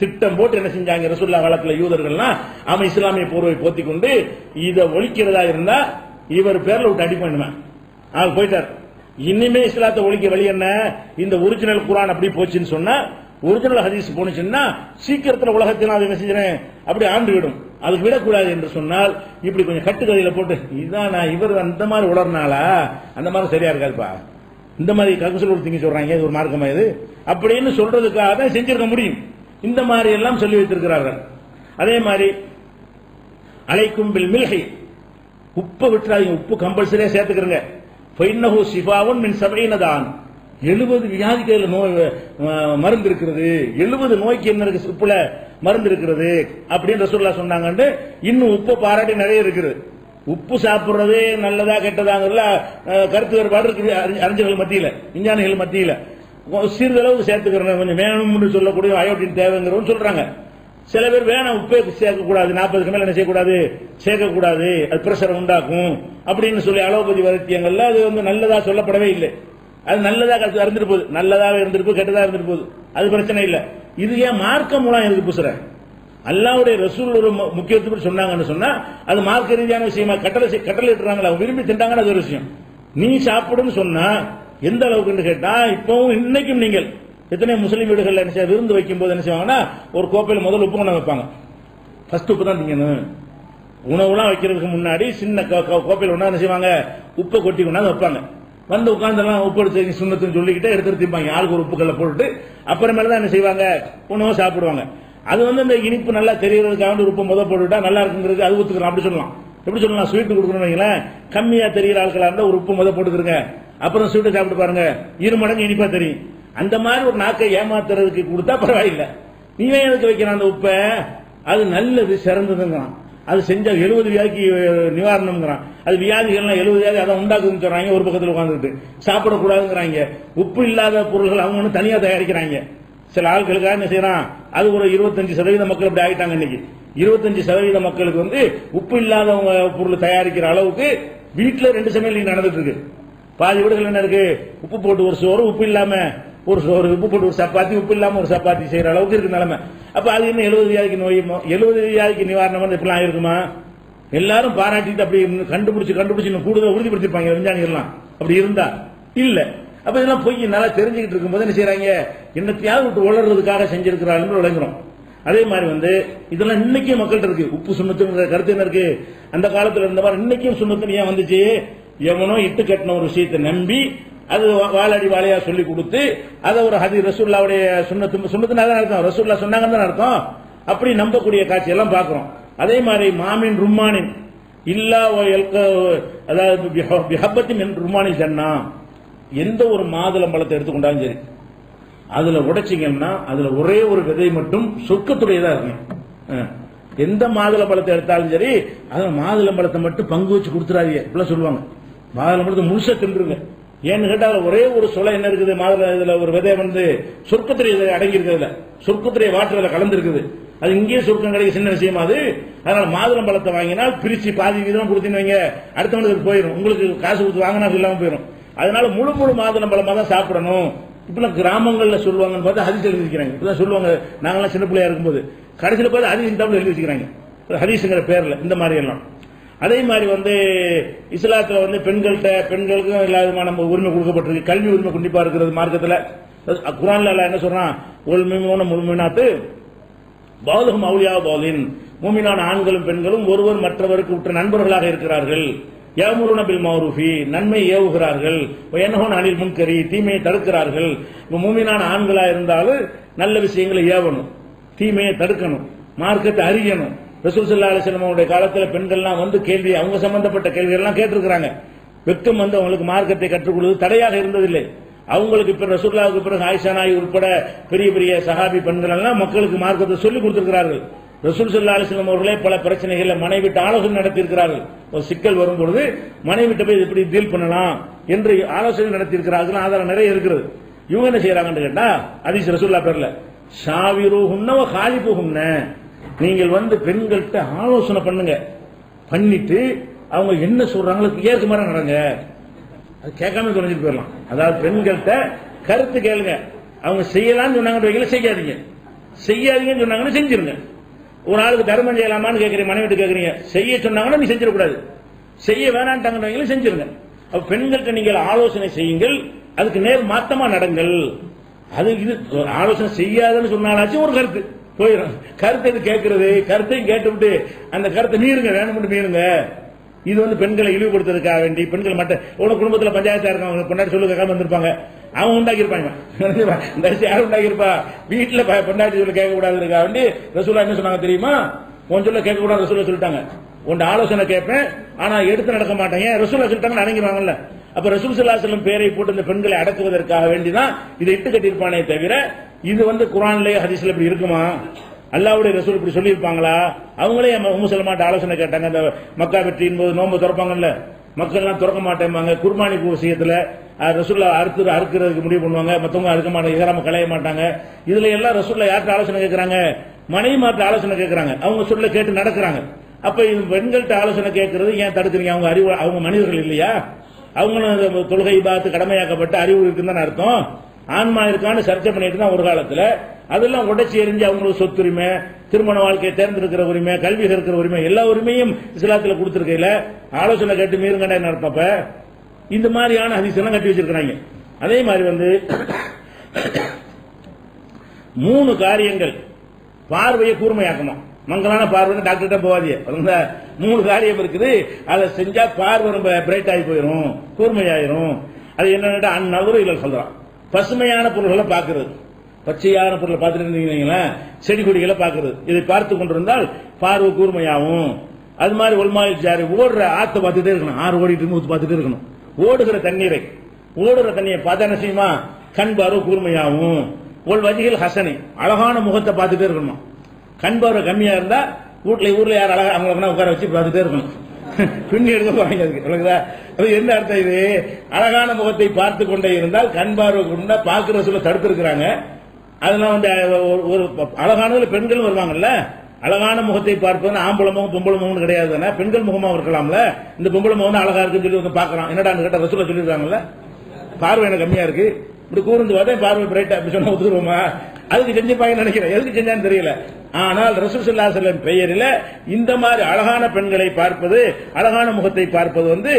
திட்டம் போட்டு என்ன செஞ்சாங்க ரசூலுல்லாஹ் காலத்துல யூதர்கள்லாம். அவன் இஸ்லாமிய போர்வை போத்தி கொண்டு இதை ஒழிக்கிறதா இருந்தா இவர் பேர்ல விட்டு அடி பண்ணுவேன். அவர் போயிட்டார். இனிமே இஸ்லாத்தை ஒழிக்க வழி என்ன? இந்த ஒரிஜினல் குர்ஆன் அப்படி போச்சுன்னு சொன்னா, ஒரிஜினல் ஹதீஸ் போனுச்சுன்னா சீக்கிரத்தில் உலகத்தில் அதை என்ன செஞ்சேன் அப்படி ஆண்டு விடும். அதுக்கு விடக்கூடாது என்று சொன்னால் இப்படி கொஞ்சம் கட்டுக்கதையில போட்டு இதான் இவர் அந்த மாதிரி உளர்னாலா, அந்த மாதிரி சரியா இருக்காதுப்பா, இந்த மாதிரி ககுசல் ஒரு திங்க சொல்றாங்க, இது ஒரு மார்க்கமா இது அப்படின்னு சொல்றதுக்காக தான் செஞ்சிருக்க முடியும். இந்த மாதிரி எல்லாம் சொல்லி வைத்திருக்கிறார்கள். அதே மாதிரி அலைக்கும் பில் மில்ஹி, உப்பு விட்டுறாதீங்க, உப்பு கம்பல்சரியா சேர்த்துக்கிறங்க. ஃபைன்னஹு ஷிஃபாவுன் மின் 70 தான், 70 வியாதிகள் நோய் மருந்து இருக்கிறது, 70 நோய்க்கு என்ன இருக்கு உப்புல மருந்து இருக்கிறது அப்படின்னு ரசூலுல்லாஹ் சொன்னாங்க. இன்னும் உப்பு பாராட்டி நிறைய இருக்குது. உப்பு சாப்பிடுறது நல்லதா கெட்டதாங்கல கருத்து வேறுபாடு இருக்குது அறிஞர்கள் மத்தியில, விஞ்ஞானிகள் மத்தியில. சிறிதளவு சேர்த்துக்கிறோம், கொஞ்சம் வேணும்னு சொல்லக்கூடிய அயோடின் தேவைங்கிறவங்க சொல்றாங்க. சில பேர் வேணாம் உப்பே சேர்க்கக்கூடாது, 40க்கு மேல என்ன செய்யக்கூடாது, சேர்க்கக்கூடாது, அது பிரஷரை உண்டாக்கும் அப்படின்னு சொல்லி அலோபதி வைத்தியங்கள்ல அது நல்லதா சொல்லப்படவே இல்லை. அது நல்லதா இருந்துட்டு போகுது, நல்லதாக இருந்துட்டு போகுது, கெட்டதா இருந்துட்டு போகுது, அது பிரச்சனை இல்லை. இது ஏன் மார்க்க மூலம் எதுக்கு புசுற? அல்லாஹ்வுடைய ரசூல் ஒரு முக்கியத்துவம் சொன்னாங்கன்னு சொன்னா அது மார்க்க ரீதியான விஷயமா கட்டளை இட்டுறாங்களா, அவங்க விரும்பி திண்டாங்கன்னு அது ஒரு விஷயம். நீ சாப்பிடுன்னு சொன்னா எந்த அளவுக்கு கேட்டா, இப்பவும் இன்னைக்கும் நீங்கள் எத்தனை முஸ்லீம் வீடுகள் என்ன செய்ய விருந்து வைக்கும் போது என்ன செய்வாங்கன்னா ஒரு கோப்பையில் முதல் உப்பு கொண்டு வைப்பாங்க. ஃபர்ஸ்ட் உப்பு தான் திங்கணும். உணவுலாம் வைக்கிறதுக்கு முன்னாடி சின்ன கோப்பையில் ஒன்றா என்ன செய்வாங்க, உப்பை கொட்டி கொண்டாந்து வைப்பாங்க. வந்து உட்கார்ந்தெல்லாம் உப்பு எடுத்து சுண்ணத்துன்னு சொல்லிக்கிட்டே எடுத்து திம்பாங்க. ஆளுக்கு ஒரு உப்புக்கல்ல போட்டுட்டு அப்புறமேல தான் என்ன செய்வாங்க, உணவை சாப்பிடுவாங்க. அது இந்த இனிப்பு நல்லா தெரியறதுக்காக உப்பு முத போட்டுட்டா நல்லா இருக்குங்கிறது அது ஊத்துக்கலாம். அப்படி சொல்லலாம். எப்படி சொல்லலாம்? ஸ்வீட் கொடுக்கணும் வைங்களேன், கம்மியா தெரிகிற ஆட்களா இருந்தா ஒரு உப்பு முத போட்டுக்கிறங்க, அப்புறம் ஸ்வீட்டை சாப்பிட்டு பாருங்க, 2 மடங்கு இனிப்பா தெரியும். அந்த மாதிரி ஒரு நாக்கை ஏமாத்துறதுக்கு கொடுத்தா பரவாயில்லை. நீவே எதுக்கு வைக்கிறான் அந்த உப்பை? அது நல்லது, சிறந்ததுங்கிறான். அது செஞ்சா 70 வியாதிக்கு நிவாரணம்ங்கிறான். அது வியாதிகள்லாம் 70 வியாதி அதான் உண்டாக்குதுன்னு சொல்றாங்க. ஒரு பக்கத்தில் உட்காந்துட்டு சாப்பிடக்கூடாதுங்கிறாங்க. உப்பு இல்லாத பொருள்கள் அவங்க ஒன்று தனியாக தயாரிக்கிறாங்க. சில ஆட்களுக்காக என்ன செய்யறான், அது ஒரு 25% மக்கள் அப்படி ஆகிட்டாங்க. இன்னைக்கு 25% மக்களுக்கு வந்து உப்பு இல்லாதவங்க பொருள் தயாரிக்கிற அளவுக்கு வீட்டில் 2 சமையல் நடந்துட்டு இருக்கு. பாதி வீடுகள் என்ன இருக்கு, உப்பு போட்டு ஒரு சோறு, உப்பு இல்லாம ஒரு சோறு, உப்பு போட்டு ஒரு சப்பாத்தி, உப்பு இல்லாம ஒரு சப்பாத்தி செய்யற அளவுக்கு இருக்கு நிலைமை. அப்ப அது இன்னும் 70 வியாதிக்கு நோய், 70 வியாதிக்கு நிவாரணம் வந்து எப்படிலாம் இருக்குமா? எல்லாரும் பாராட்டிட்டு அப்படி கண்டுபிடிச்சு கூடுதல் உறுதிப்படுத்திருப்பாங்க விஞ்ஞானிகள்லாம். அப்படி இருந்தா இல்ல. அப்ப இதெல்லாம் பொய் நல்லா தெரிஞ்சுக்கிட்டு இருக்கும்போது என்ன செய்யறாங்க, என்னத்தையாவது விட்டு உளறதுக்காக செஞ்சிருக்கிறார்கள் விளங்குறோம். அதே மாதிரி வந்து இதெல்லாம் இன்னைக்கும் மக்கள்கிட்ட இருக்கு. உப்பு சுண்ணத்துங்கிற கருத்து என்ன இருக்கு, அந்த காலத்துல இருந்த மாதிரி இன்னைக்கும் சுண்ணத்து ஏன் வந்துச்சு? எவனோ இட்டு கட்டின ஒரு விஷயத்தை நம்பி அது வாழடி வாழையா சொல்லி கொடுத்து அதை ஒரு ரசூலுல்லாவுடைய சுண்ணத்துன்னு அர்த்தம், ரசூலுல்லா சொன்னாங்கன்னு அர்த்தம். அப்படி நம்பக்கூடிய காட்சி எல்லாம் பாக்குறோம். அதே மாதிரி மாமின் ருமானின் இல்லா அதாவது பிஹப்பத்தின் ருமானி ஜன்னா, எந்த ஒரு மாதுளம்பழத்தை எடுத்துக்கொண்டாலும் சரி, அதுல உடைச்சிங்கன்னா அதுல ஒரே ஒரு விதை மட்டும் சொர்க்கத்துடையதா இருக்கும். எந்த மாதுளம்பழத்தை எடுத்தாலும் சரி, அதுல மாதுளம்பழத்தை மட்டும் பங்கு வச்சு கொடுத்துறாதீங்க இப்படிலாம் சொல்லுவாங்க. மாதுளம்பழத்தை முழுசா தின்றுங்க. ஏன்னு கேட்டா ஒரே ஒரு சொலை என்ன இருக்குது, மாதுளை இதுல ஒரு விதை வந்து சொர்க்கத்துடைய அடங்கி இருக்கிறதுல, சொர்க்கத்துடைய வாற்றல கலந்து இருக்குது. அது இங்கேயே சொர்க்கம் கிடைக்க சின்ன விஷயமா அது. அதனால மாதுளம் பழத்தை வாங்கினால் பிரிச்சு பாதி வீதம் கொடுத்தீங்க, அடுத்தவங்களுக்கு போயிடும். உங்களுக்கு காசு கொடுத்து வாங்கினா இல்லாம போயிடும். அதனால முழு மாதுளம் பழமா தான் சாப்பிடணும். இப்பெல்லாம் கிராமங்கள்ல சொல்லுவாங்கன்னு பார்த்தா ஹதீஸ் எழுதி வச்சுக்கிறாங்க. இப்பதான் சொல்லுவாங்க, நாங்கெல்லாம் சின்ன பிள்ளையா இருக்கும்போது கடைசியில் பார்த்து ஹதீஸ் தமிழ் எழுதி வச்சுக்கிறாங்க, ஹதீஸ்ங்கிற பேர்ல. இந்த மாதிரி எல்லாம் அதே மாதிரி வந்து இஸ்லாத்துல வந்து பெண்களுக்கும் எல்லா விதமான உரிமை கொடுக்கப்பட்டிருக்கு. கல்வி உரிமை கண்டிப்பா இருக்கிறது மார்க்கத்தில். குர்ஆன்ல என்ன சொல்றான், முஃமினாத்து பௌலுஹும் அவுலியா பௌலின், மூமினான ஆண்களும் பெண்களும் ஒருவர் மற்றவருக்கு உற்ற நண்பர்களாக இருக்கிறார்கள். யஅமுருன பில் மஅரூஃபி, நன்மை ஏவுகிறார்கள். வயன்ஹூன அனில் முன்கரி, தீமையை தடுக்கிறார்கள். மூமினான ஆண்களா இருந்தாலும் நல்ல விஷயங்களை ஏவணும், தீமையை தடுக்கணும், மார்க்கத்தை அறியணும். ரசூல் ஸல்லல்லாஹு அலைஹி வஸல்லம் அவருடைய காலத்துல பெண்கள்லாம் வந்து கேள்வி, அவங்க சம்பந்தப்பட்ட கேள்விகள் எல்லாம் கேட்டிருக்கிறாங்க. வெக்கம் வந்து அவங்களுக்கு மார்க்கத்தை கற்றுக் கொடுத்து தடையாக இருந்ததில்லை. அவங்களுக்கு பிறகு ரசூலுல்லாஹ்வுக்கு பிறகு ஆயிஷா நாயகி உட்பட பெரிய பெரிய சஹாபி பெண்கள் எல்லாம் மக்களுக்கு மார்க்கத்தை சொல்லிக் கொடுத்திருக்கிறார்கள். ரசூல் ஸல்லல்லாஹு அலைஹி வஸல்லம் அவர்களே பல பிரச்சனைகள்ல மனைவிட்டு ஆலோசனை நடத்தியிருக்கிறார்கள். ஒரு சிக்கல் வரும்பொழுது மனைவிட்ட போய் எப்படி டீல் பண்ணலாம் என்று ஆலோசனை நடத்தியிருக்கிறார்கள். ஆதாரம் நிறைய இருக்கிறது. இவங்க என்ன செய்யறாங்கன்னு கேட்டா, ஹதீஸ் ரசூலுல்லாஹ் பேர்ல ஷாவிருஹுன்ன வ காலிபுஹுன்ன, நீங்கள் வந்து பெண்கள்கிட்ட ஆலோசனை பண்ணுங்க, பண்ணிட்டு அவங்க என்ன சொல்றாங்களோ ஏற்க மாதிரி நடங்க. அது கேட்காம தொலைஞ்சிட்டு போயிடலாம். அதாவது பெண்கள்கிட்ட கருத்து கேளுங்க. அவங்க செய்யலாம்னு சொன்னாங்கன்னு செய்யாதீங்க, செய்யாதீங்கன்னு சொன்னாங்கன்னு செஞ்சிருங்க. ஒரு ஆளுக்கு தர்மம் செய்யலாமான்னு கேட்கறீங்க, மனைவிட்டு கேட்கறீங்க, செய்ய சொன்னாங்கன்னா நீ செஞ்சிடக்கூடாது, செய்ய வேணான்ட்டாங்க செஞ்சிருங்க. அப்ப பெண்கள்கிட்ட நீங்கள் ஆலோசனை செய்யுங்கள், அதுக்கு நேர் மாத்தமா நடங்கள். அது இது ஆலோசனை செய்யாதுன்னு சொன்னாலாச்சும் ஒரு கருத்து போயிடும். கருத்தை இது கேட்கறது, கருத்தையும் கேட்டுவிட்டு அந்த கருத்தை மீறுங்க, வேணும்னு மீறுங்க. இது வந்து பெண்களை இழிவுபடுத்துறதுக்காக வேண்டி பெண்கள் மட்டும் ஒரு குடும்பத்தில் பஞ்சாயத்தா இருக்காங்க, பொண்டாட்டி சொல்லு கேட்காம வந்திருப்பாங்க, அவங்க உண்டாக்கியிருப்பாங்க. இந்த யாரும் உண்டாக்கியிருப்பா, வீட்டில் பொண்டாட்டி சொல்ல கேட்கக்கூடாதுக்காக வேண்டி ரசூலா என்ன சொன்னாங்க தெரியுமா, உன் சொல்ல கேட்கக்கூடாது ரசூலா சொல்லிட்டாங்க. உன் ஆலோசனை கேட்பேன், ஆனா எடுத்து நடக்க மாட்டேங்க, ரசூலா சொல்லிட்டாங்கன்னு அடங்கிடுவாங்கல்ல. அப்ப ரசூல் ஸல்லல்லாஹு அலைஹி வஸல்லம் பேரை போட்டு இந்த பெண்களை அடக்குவதற்காக வேண்டிதான் இதை இட்டு கட்டியிருப்பானே தவிர, இது வந்து குர்ஆன்லயே ஹதீஸ்ல இப்படி இருக்குமா? அல்லாஹ்வுடைய ரசூல் இப்படி சொல்லியிருப்பாங்களா? அவங்களே முஸ்லிமாட்ட ஆலோசனை கேட்டாங்க. அந்த மக்கா வெற்றியின் போது நோன்பு திறப்பாங்கல்ல, மக்கள் எல்லாம் திறக்க மாட்டேம்பாங்க. குர்பானி விஷயத்துல ரசூல்லா அறுக்கிறதுக்கு முடிவு பண்ணுவாங்க, மத்தவங்க அறுக்க மாட்டாங்க, இஹ்ராம களைய மாட்டாங்க. இதுல எல்லாம் ரசூல்லா யார்கிட்ட ஆலோசனை கேட்கறாங்க? மனைவி மாற்ற ஆலோசனை கேட்கறாங்க. அவங்க சொல்ல கேட்டு நடக்கிறாங்க. அப்ப இது பெண்கள்கிட்ட ஆலோசனை கேட்கறது ஏன் தடுக்கிறீங்க? அவங்க அறிவு, அவங்க மனிதர்கள் இல்லையா? அவங்களும் தொழுகை பார்த்து கடமையாக்கப்பட்ட அறிவு இருக்குன்னு அர்த்தம். ஆன்மா இருக்கான்னு சர்ச்சை பண்ணிட்டு தான் ஒரு காலத்துல அதெல்லாம் உடைச்சி எரிஞ்சு அவங்களுக்கு சொத்துரிமை, திருமண வாழ்க்கையை தேர்ந்தெடுக்கிற உரிமை, கல்வி கற்கிற உரிமை, எல்லா உரிமையும் இஸ்லாத்துல கொடுத்திருக்கையில ஆலோசனை கேட்டு மீறுங்கன்னு அர்த்தப்ப இந்த மாதிரியான ஹதீஸ் எல்லாம் கட்டி வச்சிருக்கிறாங்க. அதே மாதிரி வந்து 3 காரியங்கள் பார்வையை கூர்மையாக்குமா. மங்களான பார்வை டாக்டர்கிட்ட போவாதிய 3 காரியம் இருக்குது. அதை செஞ்சா பார்வை ரொம்ப பிரைட் ஆகி போயிடும், கூர்மையாயிரும். அது என்னன்னா அந்நவரு இல்ல சொல்றான், பசுமையான பொருள்களை பார்க்கிறது, பச்சையான பொருளை பார்த்துட்டு இருந்தீங்கன்னா செடி கொடிகளை பார்க்கிறது. இதை பார்த்து கொண்டிருந்தால் பார்வை கூர்மையாகும். அது மாதிரி ஒல்மாயில் ஜாரி, ஓடுற ஆத்த பார்த்துட்டே இருக்கணும், ஆறு ஓடிட்டு இருந்து பார்த்துட்டே இருக்கணும். ஓடுகிற தண்ணியை பார்த்தா என்ன செய்யுமா, கண் பார்வை கூர்மையாகும். ஒரு வஜிகள் ஹசனி, அழகான முகத்தை பார்த்துட்டே இருக்கணும். கண் பார்வை கம்மியா இருந்தா ஊர்ல யார் அழகா அவங்களுக்கு உட்கார வச்சு பார்த்துட்டே இருக்கணும். பின்னி எடுக்க போறாங்க. அது என்ன அர்த்தம்? இது அழகான முகத்தை பார்த்து கொண்டே இருந்தால் கண் பார்வை கொண்டா பாக்குற சொல்ல தடுத்திருக்கிறாங்க. அதெல்லாம் வந்து ஒரு அழகானதுல பெண்களும் வருவாங்கல்ல. அழகான முகத்தை பார்ப்பது ஆம்பளை முகம் பொம்பளை முகம் கிடையாது தானே, பெண்கள் முகமாக இருக்கலாம்ல. இந்த பொம்பளை முகம் அழகா இருக்குன்னு சொல்லி வந்து பாக்குறான். என்னடா கேட்ட ரசூலா சொல்லிருக்காங்கல்ல, பார்வை எனக்கு கம்மியா இருக்கு, இப்படி கூர்ந்து பார்த்தா பார்வை பிரைட்டா அப்படி சொன்னா ஒத்துக்குவோமா? அதுக்கு செஞ்சிருப்பாங்கன்னு நினைக்கிறேன். எதுக்கு செஞ்சான்னு தெரியல. ஆனால் ரசூல் ஸல்லல்லாஹு அலைஹி வஸல்லம் பெயரில் இந்த மாதிரி அழகான பெண்களை பார்ப்பது, அழகான முகத்தை பார்ப்பது வந்து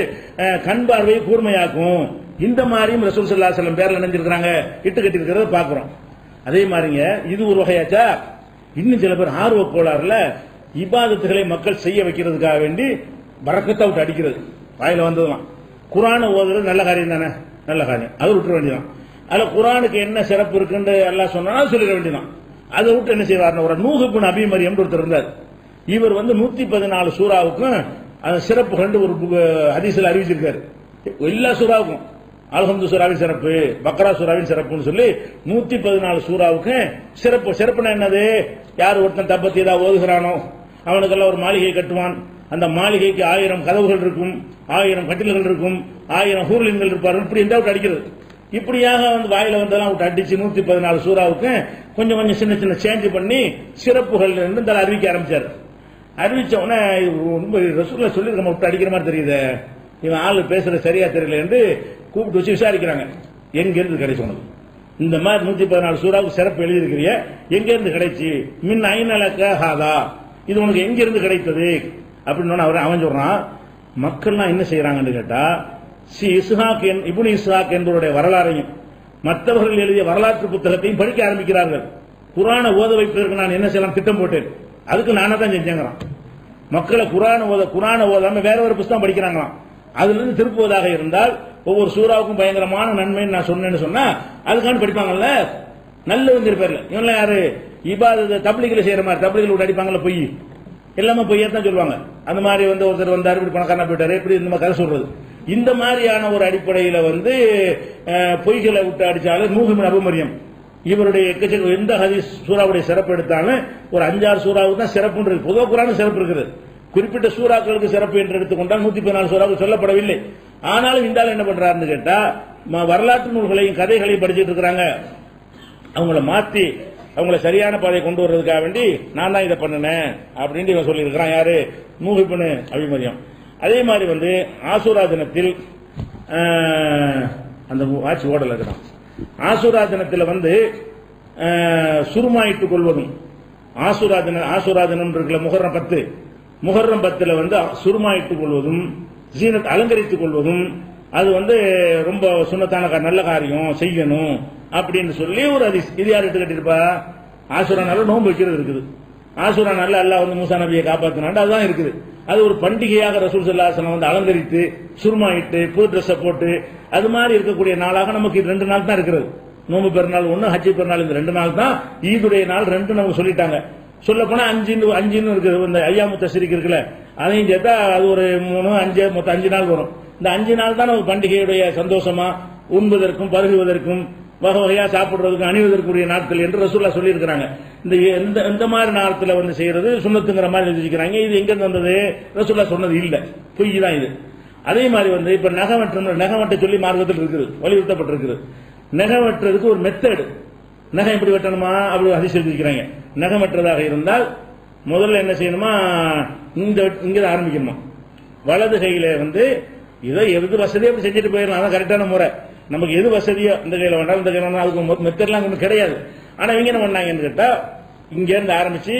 கண் பார்வையை கூர்மையாக்கும். இந்த மாதிரியும் ரசூல் ஸல்லல்லாஹு அலைஹி வஸல்லம் பேர்ல நினைஞ்சிருக்காங்க, இட்டு கட்டி இருக்கிறத பாக்குறோம். அதே மாதிரிங்க இது ஒரு வகையாச்சா. இன்னும் சில பேர் ஆர்வ கோளாறுல இபாதத்துகளை மக்கள் செய்ய வைக்கிறதுக்காக வேண்டி பரக்கத்தை விட்டு அடிக்கிறது. வாயில வந்ததுலாம் குர்ஆனை ஓதுறது நல்ல காரியம் தானே, நல்ல காரியம், அது விட்டுற வேண்டியதான். அதுல குர்ஆனுக்கு என்ன சிறப்பு இருக்குன்னு எல்லாம் சொன்னா சொல்லிட வேண்டியதான். அதை விட்டு என்ன செய்வார், ஒரு நூஹ் இப்னு அபீ மரியம் ஒருத்தர் இருந்தார். இவர் வந்து 114 சூறாவுக்கும் அந்த சிறப்பு கண்டு ஒரு ஹதீஸ்ல அறிவிச்சிருக்காரு. எல்லா சூறாவுக்கும் அல்ஹம்து சூராவின் சிறப்பு, பக்ரா சூராவின் சிறப்புன்னு சொல்லி 114 சூறாவுக்கு சிறப்பு. சிறப்புனா என்னது? யார் ஒருத்தன் தப்பத்தி ஏதாவது ஓதுகிறானோ அவனுக்கெல்லாம் ஒரு மாளிகை கட்டுவான். அந்த மாளிகைக்கு 1000 கதவுகள் இருக்கும், 1000 கட்டில்கள் இருக்கும், 1000 ஹூர்லின்கள் இருப்பார்கள். இப்படி எந்த விட்டு அடிக்கிறது. இப்படியாக வந்து வாயில வந்தெல்லாம் விட்டு அடிச்சு 114 சூறாவுக்கு கொஞ்சம் கொஞ்சம் சின்ன சின்ன சேஞ்ச் பண்ணி சிறப்புகள் இருந்து அறிவிக்க ஆரம்பிச்சார். அறிவிச்ச உடனே ரொம்ப ரசூலுல்லாஹ் சொல்லிருக்க விட்டு அடிக்கிற மாதிரி தெரியுது, இவன் ஆளு பேசுறது சரியா தெரியல என்று கூப்பிட்டு வச்சு விசாரிக்கிறாங்க. எங்க இருந்து கிடைச்சு உனக்கு இந்த மாதிரி 114 சூறாவுக்கு சிறப்பு எழுதியிருக்கிறிய, எங்க இருந்து கிடைச்சி? மின் ஐநலக்க ஹாதா, இது உனக்கு எங்க இருந்து கிடைத்தது அப்படின்னு அவன் சொல்றான். மக்கள்லாம் என்ன செய்யறாங்கன்னு கேட்டா, இப்னு இஸ்ஹாக் என்பவருடைய வரலாறையும் மற்றவர்கள் எழுதிய வரலாற்று புத்தகத்தையும் படிக்க ஆரம்பிக்கிறார்கள். குர்ஆனை ஓத வைப்பதற்கு நான் என்ன செய்யலாம் திட்டம் போட்டேன், அதுக்கு நானா தான் செஞ்சேங்கிறான். மக்களை குர்ஆனை ஓதாம வேற ஒரு புத்தகம் படிக்கிறாங்களாம். அதுல இருந்து திருப்புவதாக இருந்தால் ஒவ்வொரு சூறாவுக்கும் பயங்கரமான நன்மைன்னு நான் சொன்னேன்னு சொன்னா அதுக்கான படிப்பாங்கல்ல, நல்ல வந்திருப்பார்ல. இவங்க யாரு இபாதத்தை தப்லீக்ல செய்யற மாதிரி, தப்லீக்ல விட்டு அடிப்பாங்கல்ல பொய், எல்லாமே பொய்யத்தான் சொல்லுவாங்க. அந்த மாதிரி வந்து ஒருத்தர் வந்தாரு, இப்படி பணக்காரனா போயிட்டாரு, இப்படி இந்த மாதிரி கதை சொல்றது. இந்த மாதிரியான ஒரு அடிப்படையில வந்து பொய்களை விட்டு அடிச்சாலும் நூஹ் இப்னு அபீ மரியம் இவருடைய எந்த ஹதீஸ் சூறாவுடைய சிறப்பு எடுத்தாலும் ஒரு 5-6 சூறாவுக்கு தான் சிறப்பு இருக்கு. பொதுவாக குர்ஆன் சிறப்பு இருக்குது, குறிப்பிட்ட சூறாக்களுக்கு சிறப்பு என்று எடுத்துக்கொண்டால் 114 சூறாவுக்கு சொல்லப்படவில்லை. ஆனாலும் இந்த ஆள் என்ன பண்றாருன்னு கேட்டா, வரலாற்று நூல்களையும் கதைகளையும் படிச்சுட்டு இருக்கிறாங்க. அவங்கள மாத்தி அவங்கள சரியான பாதையை கொண்டு வர்றதுக்காக வேண்டி நான் தான் இதை பண்ணினேன் அப்படின்னு இவன் சொல்லி இருக்கிறான். யாரு? நூஹ் இப்னு அபீ மரியம். அதே மாதிரி வந்து ஆசூரா தினத்தில் அந்த ஆட்சி ஓடல இருக்கிறான். ஆசூரா தினத்தில் வந்து சுருமாயிட்டுக் கொள்வதும், ஆசூரா தினம் இருக்குல்ல, முஹர்ரம் 10 வந்து சுருமாயிட்டுக் கொள்வதும் ஜீனத் அலங்கரித்துக் கொள்வதும் அது வந்து ரொம்ப சுன்னத்தான நல்ல காரியம் செய்யணும் அப்படின்னு சொல்லி ஒரு ஹதீஸ். இது யார் எடுத்து கட்டிருப்பா? ஆசூரா நாள்ல நோன்பு வைக்கிறது இருக்குது. ஆசூரா நாள்ல அல்லாஹ் வந்து மூசா நபியை காப்பாத்தினாண்டு அதுதான் இருக்குது. அது ஒரு பண்டிகையாக ரசூல் ஸல்லல்லாஹு அலைஹி வஸல்லம் வந்து அலங்கரித்து சுருமாயிட்டு புது ட்ரெஸ் போட்டு அது மாதிரி இருக்கக்கூடிய நாளாக நமக்கு 2 நாள் தான் இருக்கிறது. நோன்பு பெருநாள் ஒண்ணு, ஹஜ் பெருநாள், இந்த 2 நாள் தான். ஈதுடைய நாள் 2 நமக்கு சொல்லிட்டாங்க. சொல்ல போனா 5 இருக்குது. இந்த ஐயாமு தஷ்ரீக் இருக்குல்ல, அதையும் சேர்த்தா அது ஒரு 3, 5 மொத்தம் 5 நாள் வரும். இந்த 5 நாள் தான் நமக்கு பண்டிகையுடைய சந்தோஷமா உண்பதற்கும் பருகுவதற்கும் வகை வகையா சாப்பிடுறதுக்கும் அணிவதற்குரிய நாட்கள் என்று ரசூலுல்லாஹ் சொல்லி இருக்கிறாங்க. இந்த மாதிரி நாட்களை வந்து செய்யறது சுன்னத்துங்கிற மாதிரி எழுதிக்கிறாங்க. இது எங்க இருந்து வந்தது? ரசூலுல்லாஹ் சொன்னது இல்ல, பொய் தான் இது. அதே மாதிரி வந்து இப்ப நகவெட்ட சொல்லி மார்க்கத்தில் இருக்குது, வலியுறுத்தப்பட்டிருக்குது. நகவெட்டுறதுக்கு ஒரு மெத்தடு, நகை எப்படி வெட்டணுமா அப்படி ஹதீஸ் எழுதிக்கிறாங்க. நகம் வெட்டுறதாக இருந்தால் முதல்ல என்ன செய்யணுமா, இங்க ஆரம்பிக்கணுமா, வலது கையில வந்து இதை எது வசதியோ அப்படி செஞ்சுட்டு போயிடலாம். அதான் கரெக்டான முறை. நமக்கு எது வசதியோ இந்த கையில வேண்டாம், இந்த கையில வேண்டாம், அதுக்கு மெத்தட்லாம் ஒன்றும் கிடையாது. ஆனா இவங்க என்ன பண்ணாங்கன்னு கேட்டா, இங்க இருந்து ஆரம்பிச்சு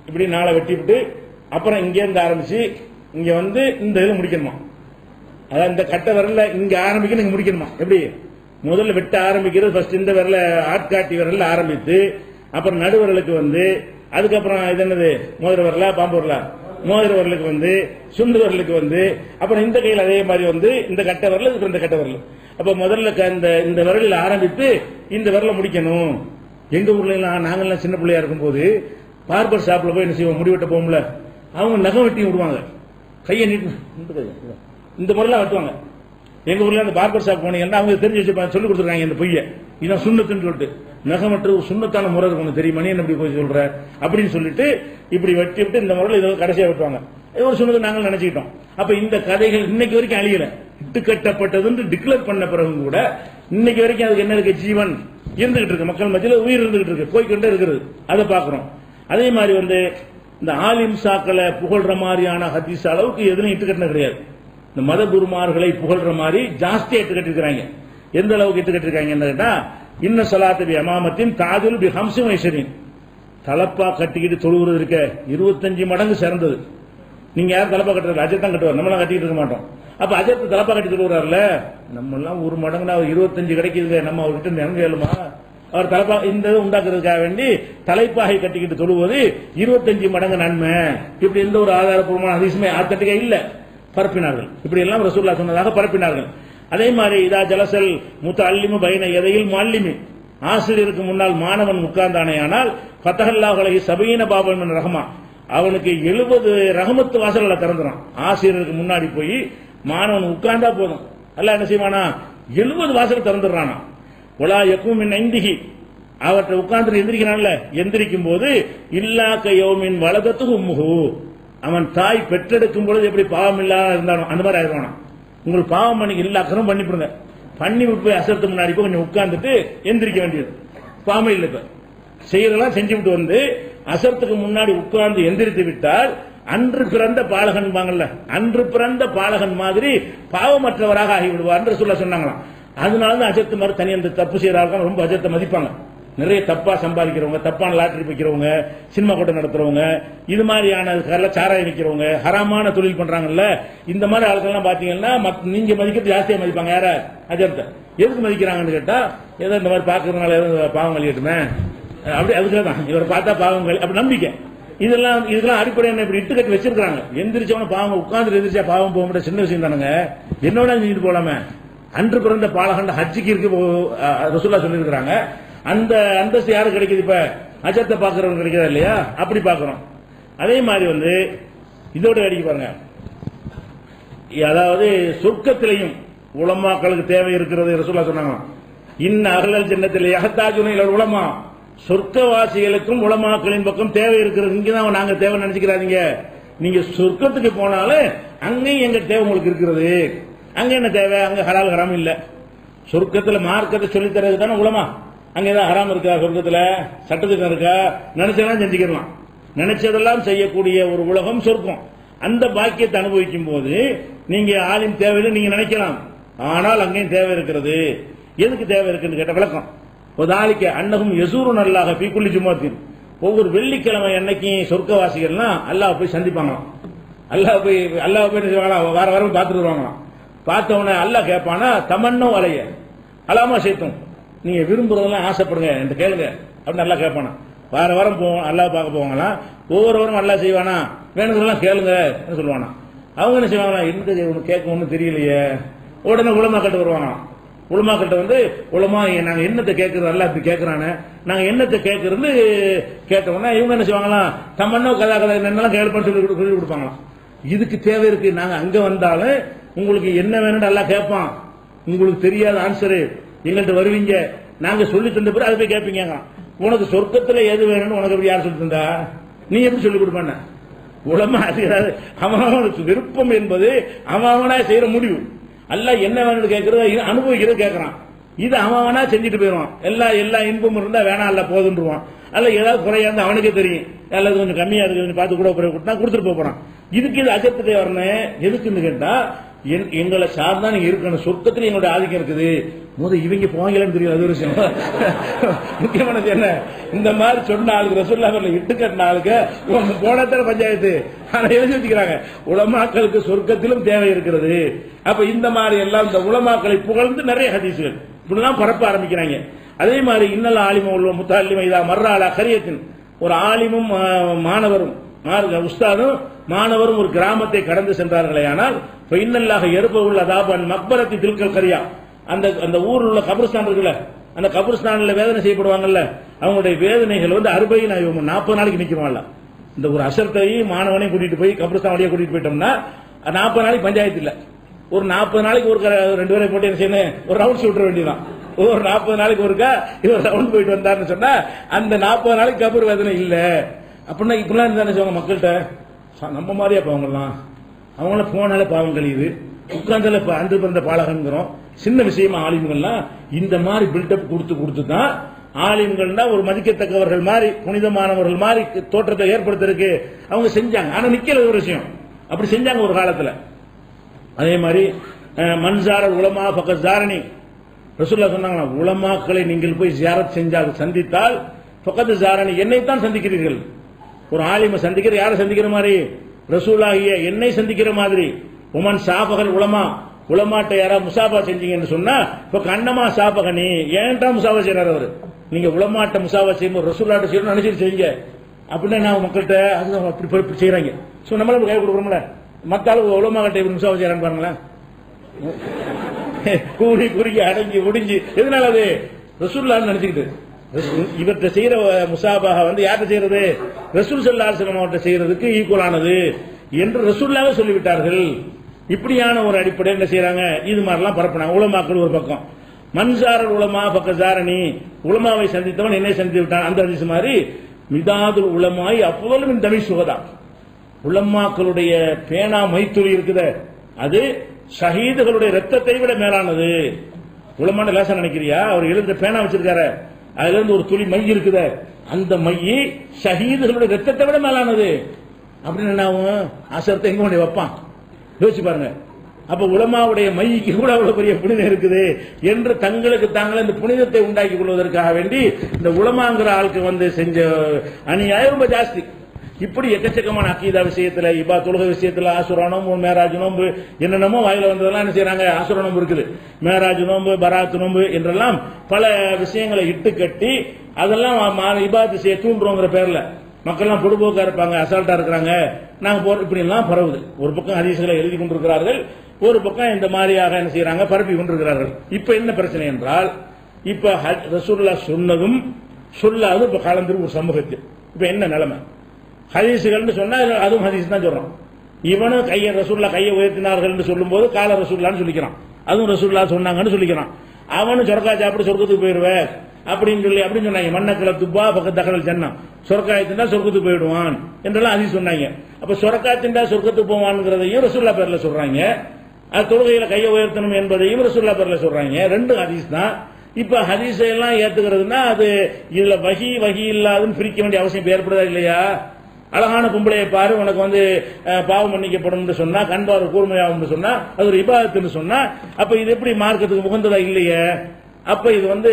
இப்படி நாளை வெட்டி விட்டு அப்புறம் இங்க இருந்து ஆரம்பிச்சு இங்க வந்து இந்த இது முடிக்கணுமா, அதான் இந்த கட்டை விரல்ல இங்க ஆரம்பிக்கணும், இங்க முடிக்கணுமா. எப்படி முதல்ல வெட்ட ஆரம்பிக்கிறது, ஃபர்ஸ்ட் இந்த விரல ஆட்காட்டி விரல்ல ஆரம்பித்து அப்புறம் நடுவரலுக்கு வந்து, அதுக்கப்புறம் இது என்னது மோதிர விரலா பாம்பு விரலா, மோதிர விரலுக்கு வந்து சுண்டு விரலுக்கு வந்து, அப்புறம் இந்த கையில் அதே மாதிரி வந்து இந்த கட்டை விரல், இந்த கட்டை விரல். அப்ப முதல்ல இந்த விரலில் ஆரம்பித்து இந்த விரல முடிக்கணும். எங்க ஊர்ல எல்லாம் நாங்கெல்லாம் சின்ன பிள்ளையா இருக்கும்போது பார்பர் ஷாப்ல போய் என்ன செய்வோம், முடிவெட்ட போகும்ல, அவங்க நகம் வெட்டி விடுவாங்க, கையை நீட்டு இந்த முறையெல்லாம் வெட்டுவாங்க. எங்க ஊர்ல அந்த பார்பர் ஷாப் போனீங்கன்னா அவங்க தெரிஞ்சு வச்சு சொல்லி கொடுத்துருக்காங்க இந்த பொய்ய, இதான் சுண்ணத்துன்னு சொல்லிட்டு நகமற்ற ஒரு சுண்ணத்தான முறை இருக்கும் தெரியுமா, நீ என்ன இப்படி போய் சொல்ற அப்படின்னு சொல்லிட்டு இப்படி வெட்டி விட்டு இந்த முறையில் இதை கடைசியா வெட்டுவாங்க. இது ஒரு சுண்ணத்தை நாங்கள் நினைச்சுக்கிட்டோம். அப்ப இந்த கதைகள் இன்னைக்கு வரைக்கும் அழியல. இட்டுக்கட்டப்பட்டது டிக்ளேர் பண்ண பிறகு கூட இன்னைக்கு வரைக்கும் அதுக்கு என்ன இருக்கு, ஜீவன் இருந்துகிட்டு இருக்கு, மக்கள் மத்தியில் உயிர் இருந்துகிட்டு இருக்கு, போய்கொண்டே இருக்கிறது. அதை பார்க்கிறோம். அதே மாதிரி இந்த ஆலிம் சாக்களை புகழ்ற மாதிரியான ஹதீஸ் அளவுக்கு எதுவும் இட்டுக்கட்டின கிடையாது. இந்த மத குருமார்களை புகழ்ற மாதிரி ஜாஸ்தியா இட்டுக்கட்டிருக்கிறாங்க. எந்த அளவுக்கு இட்டுக்கட்டிருக்காங்க கேட்டா, இன்ன சலாத்து அமாமத்தின் தாதுல் பி ஹம்சி வைஷரின், தலப்பா கட்டிக்கிட்டு தொழுகிறது இருக்க 25 மடங்கு சிறந்தது. நீங்க யாரும் தலப்பா கட்டுறது, அஜத் தான் கட்டுவார், நம்மளாம் கட்டிட்டு இருக்க மாட்டோம். அப்ப அஜத் தலப்பா கட்டி தொழுகிறார்ல, நம்ம எல்லாம் ஒரு மடங்குனா 25 கிடைக்குது, நம்ம அவர்கிட்ட நிறங்க இயலுமா? அவர் தலப்பா இந்த உண்டாக்குறதுக்காக வேண்டி தலைப்பாகை கட்டிக்கிட்டு தொழுவது 25 மடங்கு நன்மை. இப்படி எந்த ஒரு ஆதாரப்பூர்வமான ஹதீஸுமே ஆத்தட்டிக்கா இல்ல, பரப்பினார்கள். இப்படி எல்லாம் ரசூலுல்லாஹ் சொன்னதாக பரப்பினார்கள். அதே மாதிரி இதா ஜலசல் முத்தஅல்லிமு பைன யதையில் முஅல்லிமி, ஆசிரியருக்கு முன்னால் மாணவன் உட்கார்ந்தானேயானால் ஃபதஹல்லாஹு அலைஹி 70 பாபன் மின் ரஹ்மா, அவனுக்கு 70 ரஹமத்து வாசல்களை திறந்துறான். ஆசிரியருக்கு முன்னாடி போய் மாணவன் உட்கார்ந்தா போதும், அல்லாஹ் என்ன செய்வானா, 70 வாசல் திறந்துடுறானா. ஒலா யக்கும் மின் ஐந்திஹி, அவற்றை உட்கார்ந்து எந்திரிக்கிறான்ல, எந்திரிக்கும் போது இல்லா கயோமின் வலதத்து உம்முஹு, அவன் தாய் பெற்றெடுக்கும் பொழுது எப்படி பாவம் இல்லாத இருந்தானோ அந்த மாதிரி ஆயிடுவானா. உங்களுக்கு பாவம் பண்ணி எல்லா அக்கறம் பண்ணிவிடுங்க, பண்ணி விட்டு போய் அசரத்துக்கு முன்னாடி போய் கொஞ்சம் உட்கார்ந்துட்டு எந்திரிக்க வேண்டியது. பாவம் இல்லை, இப்ப செய்யறதெல்லாம் செஞ்சு விட்டு அசரத்துக்கு முன்னாடி உட்கார்ந்து எந்திரித்து விட்டால் அன்று பிறந்த பாலகன் வாங்கல, அன்று பிறந்த பாலகன் மாதிரி பாவமற்றவராக ஆகிவிடுவார் என்று சொன்னாங்களாம். அதனாலதான் அஜத்து மாதிரி தனி அந்த தப்பு செய்யறாங்க, ரொம்ப அஜத்தை மதிப்பாங்க. நிறைய தப்பா சம்பாதிக்கிறவங்க, தப்பான லாட்டரி வைக்கிறவங்க, சினிமா கூட்டம் நடத்துறவங்க, இது மாதிரியான சாராயம் விற்கிறவங்க, ஹராமான தொழில் பண்றாங்கல்ல, இந்த மாதிரி ஆட்கள்லாம் பாத்தீங்கன்னா நீங்க மதிக்கிறது ஜாஸ்தியா மதிப்பாங்க. யார? அஜத்தை. எதுக்கு மதிக்கிறாங்கன்னு கேட்டா, ஏதோ இந்த மாதிரி பாக்குறதுனால பாவம் கழியட்டுமே, அப்படி அதுக்காக தான் இவரை பார்த்தா பாவங்கள் அப்படி நம்பிக்கை. இதெல்லாம் அடிப்படையான இப்படி இட்டு கட்டி வச்சிருக்காங்க. எந்திரிச்சவன பாவம், உட்கார்ந்து எந்திரிச்சா பாவம் போக முடியாது, சின்ன விஷயம் தானுங்க. என்னோட செஞ்சுட்டு போலாமே. அன்று பிறந்த பாலகண்ட ஹஜ்ஜிக்கு இருக்கு ரசூலுல்லாஹ் சொல்லியிருக்கிறாங்க. அந்த அந்தஸ்து யாருக்கு கிடைக்குது? இப்ப அஜத்தை பாக்குறவங்க கிடைக்கிறதா இல்லையா? அப்படி பாக்குறோம். அதே மாதிரி இதோட அடிக்க பாருங்க, அதாவது சொர்க்கத்திலையும் உலமாக்களுக்கு தேவை இருக்கிறது. ரசூலுல்லாஹ் சொன்னாங்க, இன்ன அகலல் ஜன்னத்தில் யஹ்தாஜுன இலல் உலமா, சொர்க்கவாசிகளுக்கும் உலமாக்களின் பக்கம் தேவை இருக்கிறது. இங்கதான் நாங்க தேவை நினைச்சுக்கிறாதீங்க. நீங்க சொர்க்கத்துக்கு போனாலும் அங்கேயும் எங்க தேவை உங்களுக்கு இருக்கிறது. அங்க என்ன தேவை? அங்க ஹலால் ஹராம் இல்ல. சொர்க்கத்துல மார்க்கத்தை சொல்லித் தரது தானே உலமா. அங்க ஏதாவது ஹராம் இருக்கா? சொர்க்கத்துல சட்டத்துக்கு இருக்கா? நினைச்சதெல்லாம் செஞ்சுக்கலாம், நினைச்சதெல்லாம் செய்யக்கூடிய ஒரு உலகம் சொர்க்கம். அந்த பாக்கியத்தை அனுபவிக்கும் போது நீங்க ஆலிம் தேவையில்லை நீங்க நினைக்கலாம், ஆனால் அங்கேயும் தேவை இருக்கிறது. எதுக்கு தேவை இருக்குன்னு கேட்ட விளக்கம், ஒதாலிக்க அன்னகும் யசூரு நல்லாக பீக்குள்ளி ஜும்மாத்தின், ஒவ்வொரு வெள்ளிக்கிழமை அன்னைக்கு சொர்க்கவாசிகள்லாம் அல்லாஹ் போய் சந்திப்பாங்களாம். அல்லாஹ் போய் வார வாரம் பார்த்துட்டு வருவாங்களாம். பார்த்தவன அல்லாஹ் கேட்பானா, தமன்னும் வரைய அலாமா சேர்த்தும், நீங்க விரும்புறதெல்லாம் ஆசைப்படுங்க என்று கேளுங்க அப்படின்னு நல்லா கேட்பானா. வார வாரம் போவோம், அல்லாஹ் பார்க்க போவாங்களாம். ஒவ்வொரு வாரம் அல்லாஹ் செய்வானா, வேணுங்கிறதெல்லாம் கேளுங்க சொல்லுவானா. அவங்க என்ன செய்வாங்களா, எந்த கேட்க ஒன்றும் தெரியலையே, உடனே உலமாக்கிட்ட வருவாங்க. உலமாக்கிட்ட உலமா நாங்க என்னத்தை கேட்கறது, அல்லா இப்படி கேட்கறானே, நாங்க என்னத்தை கேட்கறது கேட்டோம்னா இவங்க என்ன செய்வாங்களா, தம்மன்னோ கதா கதா என்னெல்லாம் கேட்பான்னு சொல்லி கொடுப்பாங்களாம். இதுக்கு தேவை இருக்கு. நாங்க அங்க வந்தாலும் உங்களுக்கு என்ன வேணும்னு அல்லா கேட்பான். உங்களுக்கு தெரியாத ஆன்சரு எங்கள்கிட்ட வருவீங்க, நாங்க சொல்லி தந்த பிறகு அதை போய் கேட்பீங்க. உனக்கு சொர்க்கத்துல எது வேணும்னு உனக்கு எப்படி யார் சொல்லி தந்தா, நீ எப்படி சொல்லிக் கொடுப்பான? உலமா அவனுக்கு விருப்பம் என்பது அவனா செய்யற முடிவு. அல்லாஹ் என்ன வேணும்னு கேட்கறது அனுபவிக்கிறது கேட்கறான். இது அவனா செஞ்சுட்டு போயிடுவான். எல்லா இன்பமும் இருந்தா வேணாம் அல்ல போதுன்றுவான். அல்ல ஏதாவது குறையா இருந்தா அவனுக்கே தெரியும், அல்லது கொஞ்சம் கம்மியா இருக்கு பார்த்து கூட கொடுத்துட்டு போறான். இதுக்கு இது அஜத்துக்கு வரணும். எதுக்குன்னு கேட்டா, எங்களை சார்ந்தா நீங்க இருக்கணும், சொர்க்கத்துல எங்களுடைய ஆதிக்கம் இருக்குது. முதல் இவங்க போவாங்களான்னு தெரியும், அது ஒரு விஷயம். முக்கியமானது என்ன, இந்த மாதிரி சொன்ன ஆளுக்கு ரசூலுல்லாஹ் அவர்கள் இட்டு கட்டின ஆளுக்கு போனத்தர பஞ்சாயத்து ஆனா எழுதி வச்சுக்கிறாங்க, உலமாக்களுக்கு சொர்க்கத்திலும் தேவை இருக்கிறது. அப்ப இந்த மாதிரி எல்லாம் இந்த உலமாக்களை புகழ்ந்து நிறைய ஹதீசுகள் இப்படிதான் பரப்ப ஆரம்பிக்கிறாங்க. அதே மாதிரி இன்னல் ஆலிம உள்ள முத்தாலிம இதா மர்ராலா கரியத்தின், ஒரு ஆலிமும் மாணவரும் உஸ்தாதும் மாணவரும் ஒரு கிராமத்தை கடந்து சென்றார்களே, ஆனால் இன்னல்லாக எருப்ப உள்ள தாபான் மக்பரத்தி தில்கல் கரியா, அந்த ஊரில் உள்ள கபிரஸ்தான் இருக்குல்ல, அந்த கபிரஸ்தானில் வேதனை செய்யப்படுவாங்கல்ல, அவங்களுடைய வேதனைகள் 40 நாளைக்கு நிற்குமால. இந்த ஒரு அசர்த்தையும் மாணவனையும் கூட்டிட்டு போய் கபிரஸ்தான் வழியா கூட்டிட்டு போயிட்டோம்னா 40 நாளைக்கு பஞ்சாயத்து இல்ல. ஒரு 40 நாளைக்கு ஒரு 2 பேரை போட்டு என்ன செய்யணும், ஒரு ரவுண்ட்ஸ் விட்டுற வேண்டியதான். ஒரு 40 நாளைக்கு ஒருக்கா இவர் ரவுண்ட் போயிட்டு வந்தாருன்னு சொன்னா அந்த 40 நாளைக்கு கபர் வேதனை இல்ல அப்படின்னா இப்பெல்லாம் இருந்தானே சொல்லுவாங்க மக்கள்கிட்ட. நம்ம மாதிரியா பாவங்கள்லாம், அவங்கள போனால பாவம் கழியுது, உட்கார்ந்தால அன்று பிறந்த பாலகங்கிறோம். சின்ன விஷயமா ஆலிம்கள்லாம் இந்த மாதிரி பில்டப் கொடுத்து தான் ஆலிம்கள்னா ஒரு மதிக்கத்தக்கவர்கள் மாதிரி புனிதமானவர்கள் மாதிரி தோற்றத்தை ஏற்படுத்துறதுக்கு அவங்க செஞ்சாங்க. ஆனா நிக்கல ஒரு விஷயம், அப்படி செஞ்சாங்க ஒரு காலத்துல. அதே மாதிரி மன்சார உலமா பக்க ஜாரணி ரசூலுல்லாஹ் சொன்னாங்க, உலமாக்களை நீங்கள் போய் ஜியாரத் செஞ்சால் சந்தித்தால் பக்கத்து ஜாரணி என்னைத்தான் சந்திக்கிறீர்கள். ஒரு ஆலிமை சந்திக்கிற யாரை சந்திக்கிற மாதிரி? ரசூலாகிய என்னை சந்திக்கிற மாதிரி. உமன் சாபகல் உலமா, உலமாட்ட யாரா முசாபா செஞ்சீங்கன்னு சொன்னா இப்ப கண்ணமா சாபகனி ஏன்டா முசாபா செய்யறாரு அவரு. நீங்க உலமாட்ட முசாபா செய்யும் ரசூலாட்ட செய்யணும் நினைச்சிட்டு செய்யுங்க அப்படின்னா நான் மக்கள்கிட்ட அதுதான் அப்படி செய்யறாங்க. சோ நம்மளும் கை கொடுக்குறோம்ல, மத்த அளவு உலமா கிட்ட இப்படி முசாபா செய்யறான்னு பாருங்களேன். கூடி குறுகி அடங்கி முடிஞ்சு எதனால அது ரசூலுல்லாஹ் நினைச்சுக்கிட்டு இவர்கிட்ட செய்யற முசாபாக வந்து யார்கிட்ட செய்யறது? ரசூல் ஸல்லல்லாஹு அலைஹி வஸல்லம் அவர்கிட்ட செய்யறதுக்கு ஈக்குவலானது என்று ரசூலுல்லாஹ் சொல்லிவிட்டார்கள். இப்படியான ஒரு அடிப்படையில் என்ன செய்யறாங்க, இது மாதிரிலாம் பரப்புனாங்க. உலமாக்கள் ஒரு பக்கம், மன்சாரல் உலமா பக்க ஜாரணி, உலமாவை சந்தித்தவன் என்னை சந்தித்து விட்டான் அந்த ஹதீஸ் மாதிரி. மிதாதுல் உலமாய் அஃதலு மின் தமிழ் சுகதா, உலமாக்களுடைய பேனா மைத்துளி இருக்குது அது ஷஹீதுகளுடைய ரத்தத்தை விட மேலானது. உலமான லேசா நினைக்கிறியா? அவர் எழுந்த பேனா வச்சிருக்காரு, அதுல இருந்து ஒரு துளி மை இருக்குது, அந்த மையை ஷஹீதுகளுடைய ரத்தத்தை விட மேலானது அப்படின்னு என்ன ஆகும்? அசரத்தை எங்க கொண்டு வைப்பான் யோசிச்சு பாருங்க. அப்ப உலமாவுடைய மைக்கு கூட அவ்வளவு பெரிய புனிதம் இருக்குது என்று தங்களுக்கு தாங்களே இந்த புனிதத்தை உண்டாக்கி கொள்வதற்காக வேண்டி இந்த உலமாங்கிற ஆளுக்கு வந்து செஞ்ச அநியாயம் ரொம்ப ஜாஸ்தி. இப்படி எக்கச்சக்கமான அக்கீதா விஷயத்துல, இபா தொழுகை விஷயத்துல, ஆசுரா நோம்பு, மேராஜ் நோம்பு, என்னென்னமோ வாயில வந்ததெல்லாம் என்ன செய்யறாங்க? ஆசுரா நோம்பு இருக்குது, மேராஜ் நோம்பு, பராத் நோம்பு என்றெல்லாம் பல விஷயங்களை இட்டு கட்டி அதெல்லாம் இபாத் செய்ய தூண்டுறோங்கிற பேர்ல மக்கள்லாம் பொடுபோக்கா இருப்பாங்க, அசால்ட்டா இருக்கிறாங்க, நாங்க போறோம் இப்படி எல்லாம் பரவுது. ஒரு பக்கம் ஹதீஸ்களை எழுதி கொண்டிருக்கிறார்கள், ஒரு பக்கம் இந்த மாதிரியாக என்ன செய்யறாங்க? பரப்பி கொண்டிருக்கிறார்கள். இப்ப என்ன பிரச்சனை என்றால், இப்ப ரசூலுல்லாஹ் சொன்னதும் சொல்லாதும் இப்ப கலந்துரும் ஒரு சமூகத்தில். இப்ப என்ன நிலைமை? ஹதீசுகள் சொன்னா அதுவும் ஹதீஸ் தான் சொல்றோம். இவனும் கையை ரசூலுல்லாஹ் கையை உயர்த்தினார்கள் என்று சொல்லும் போது கால ரசூலுல்லாஹ்னு சொல்லிக்கிறான், அதுவும் ரசூலுல்லாஹ் சொன்னாங்கன்னு சொல்லிக்கிறான். அவனு சொர்க்கா சாப்பிட்டு சொர்க்கத்துக்கு போயிருவேன் அப்படின்னு சொன்னாங்க. மன்னக்கல துப்பா பக்க தகவல் ஜன்னா, சொர்க்காயத்தின்டா சொர்க்கத்துக்கு போயிடுவான் என்றெல்லாம் ஹதீஸ் சொன்னாங்க. அப்ப சொர்க்காத்தின்டா சொர்க்கத்துக்கு போவான்ங்கிறதையும் ரசூலுல்லாஹ் பேர்ல சொல்றாங்க, அது தொழுகையில கையை உயர்த்தணும் என்பதையும் ரசூலுல்லாஹ் பேர்ல சொல்றாங்க. ரெண்டு ஹதீஸ் தான். இப்ப ஹதீஸை எல்லாம் ஏத்துக்கிறதுனா அது இதுல வகி இல்லாதுன்னு பிரிக்க வேண்டிய அவசியம் ஏற்படுதா இல்லையா? அழகான பொம்பளையை பாரு உனக்கு வந்து பாவம் மன்னிக்கப்படும் சொன்னா, கண் பார்வை கூர்மையாகும் சொன்னா, அது ஒரு இபாதத்துன்னு சொன்னா, அப்ப இது எப்படி மார்க்கத்துக்கு உகந்ததா இல்லையே? அப்ப இது வந்து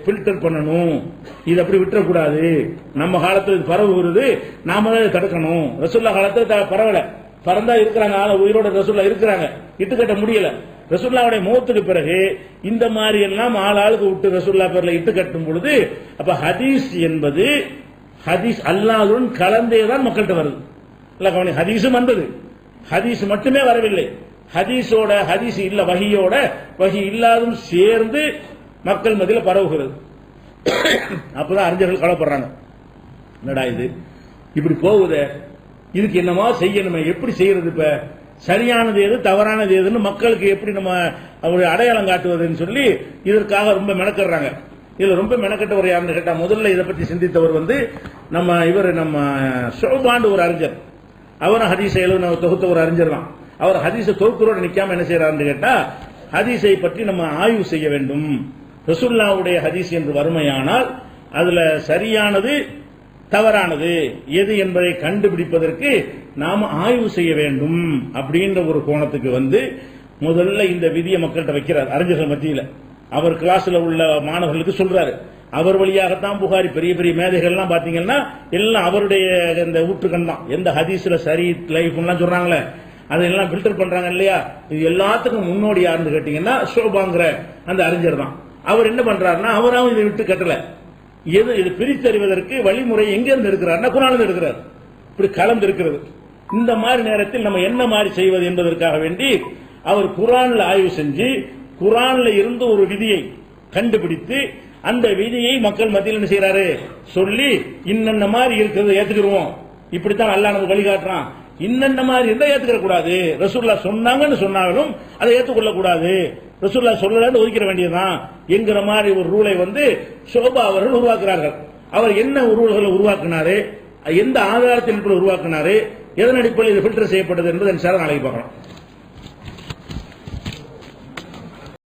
பில்டர் பண்ணணும், இது அப்படி விட்டுறக்கூடாது. நம்ம காலத்துல இது பரவுகிறது, நாம தான் இதை தடுக்கணும். ரசூலுல்லாஹ் காலத்துல பரவல, பறந்தா இருக்கிறாங்க, ஆள உயிரோட ரசூலுல்லாஹ் இருக்கிறாங்க, இட்டுக்கட்ட முடியல. ரசூலுல்லாஹ்வுடைய மௌத்துக்கு பிறகு இந்த மாதிரி எல்லாம் ஆளுக்கு விட்டு ரசூலுல்லாஹ் பேர்ல இட்டு கட்டும் பொழுது அப்ப ஹதீஸ் என்பது ஹதீஸ் அல்லாஹ்வுடன் கலந்தேதான் மக்கள்கிட்ட வருது. இல்ல கவனி, ஹதீஸும் வந்தது, ஹதீஸ் மட்டுமே வரவில்லை, ஹதீஸோட ஹதீஸ் இல்ல வஹியோட வஹி இல்லாதும் சேர்ந்து மக்கள் மத்தியில் பரவுகிறது. அப்பதான் அறிஞர்கள் கவலைப்படுறாங்க, என்னடா இது இப்படி போகுது, இதுக்கு என்னமா செய்யணுமே, எப்படி செய்யறது, இப்ப சரியானது எது தவறானது எதுன்னு மக்களுக்கு எப்படி நம்ம அவருடைய அடையாளம் காட்டுவதுன்னு சொல்லி இதற்காக ரொம்ப மெனக்கடுறாங்க. இதுல ரொம்ப மெனக்கட்ட ஒரு யாருன்னு கேட்டா, முதல்ல இதை பற்றி சிந்தித்தவர் வந்து நம்ம ஷோபாண்டு ஒரு அறிஞர், அவரும் ஹதீஸை தொகுத்த ஒரு அறிஞர் தான். அவர் ஹதீஸை தொகுக்கிறோட நிக்காம என்ன செய்யறாருன்னு கேட்டா, ஹதீஸை பற்றி நம்ம ஆய்வு செய்ய வேண்டும். ரசூலுல்லாஹ்வுடைய ஹதீஸ் என்று வறுமையானால் அதுல சரியானது தவறானது எது என்பதை கண்டுபிடிப்பதற்கு நாம ஆய்வு செய்ய வேண்டும் அப்படின்ற ஒரு கோணத்துக்கு வந்து முதல்ல இந்த விதியை மக்கள்கிட்ட வைக்கிறார் அறிஞர்கள் மத்தியில். அவர் கிளாஸ்ல உள்ள மாணவர்களுக்கு சொல்றாரு. அவர் வழியாகத்தான் புகாரி பெரிய பெரிய மேதைகள்லாம் பாத்தீங்கன்னா எல்லாம் அவருடைய இந்த ஊற்றுக்கண் தான். எந்த ஹதீஸ்ல சரி லைஃப்லாம் சொல்றாங்களே அதெல்லாம் ஃபில்டர் பண்றாங்க இல்லையா, இது எல்லாத்துக்கும் முன்னோடி யாருன்னு கேட்டீங்கன்னா ஷோபாங்கிற அந்த அறிஞர் தான். அவர் என்ன பண்றாருன்னா, அவராவும் இதை விட்டு கட்டல, எது இது பிரித்தறிவதற்கு வழிமுறை எங்க இருந்து இருக்கிறார், குர்ஆன்ல இருக்கிறார். இப்படி கலந்து இருக்கிறது. இந்த மாதிரி நேரத்தில் நம்ம என்ன மாதிரி செய்வது என்பதற்காக வேண்டி அவர் குர்ஆன்ல ஆய்வு செஞ்சு குர்ஆன்ல இருந்து ஒரு விதியை கண்டுபிடித்து அந்த விதியை மக்கள் மத்தியில் என்ன செய்யறாரு சொல்லி, இன்னென்ன மாதிரி இருக்கிறது ஏத்துக்கிறோம், இப்படித்தான் அல்லாஹ் நமக்கு வழிகாட்டுறான், இன்னென்ன மாதிரி இருந்தா ஏத்துக்கிற கூடாது, ரசூலுல்லாஹ் சொன்னாங்கன்னு சொன்னாலும் அதை ஏற்றுக்கொள்ள கூடாது ரசூலுல்லாஹ் சொல்லலன்னு ஒதுக்கிற வேண்டியதுதான் என்கிற மாதிரி ஒரு ரூலை வந்து ஷோபா அவர்கள் உருவாக்குறார்கள். அவர் என்ன ரூல்களை உருவாக்கினாரு, எந்த ஆதாரத்தின் உருவாக்கினாரு, எதன் அடிப்படையில் இது ஃபில்டர் செய்யப்பட்டது என்பது நாளைக்கு பார்க்கலாம்.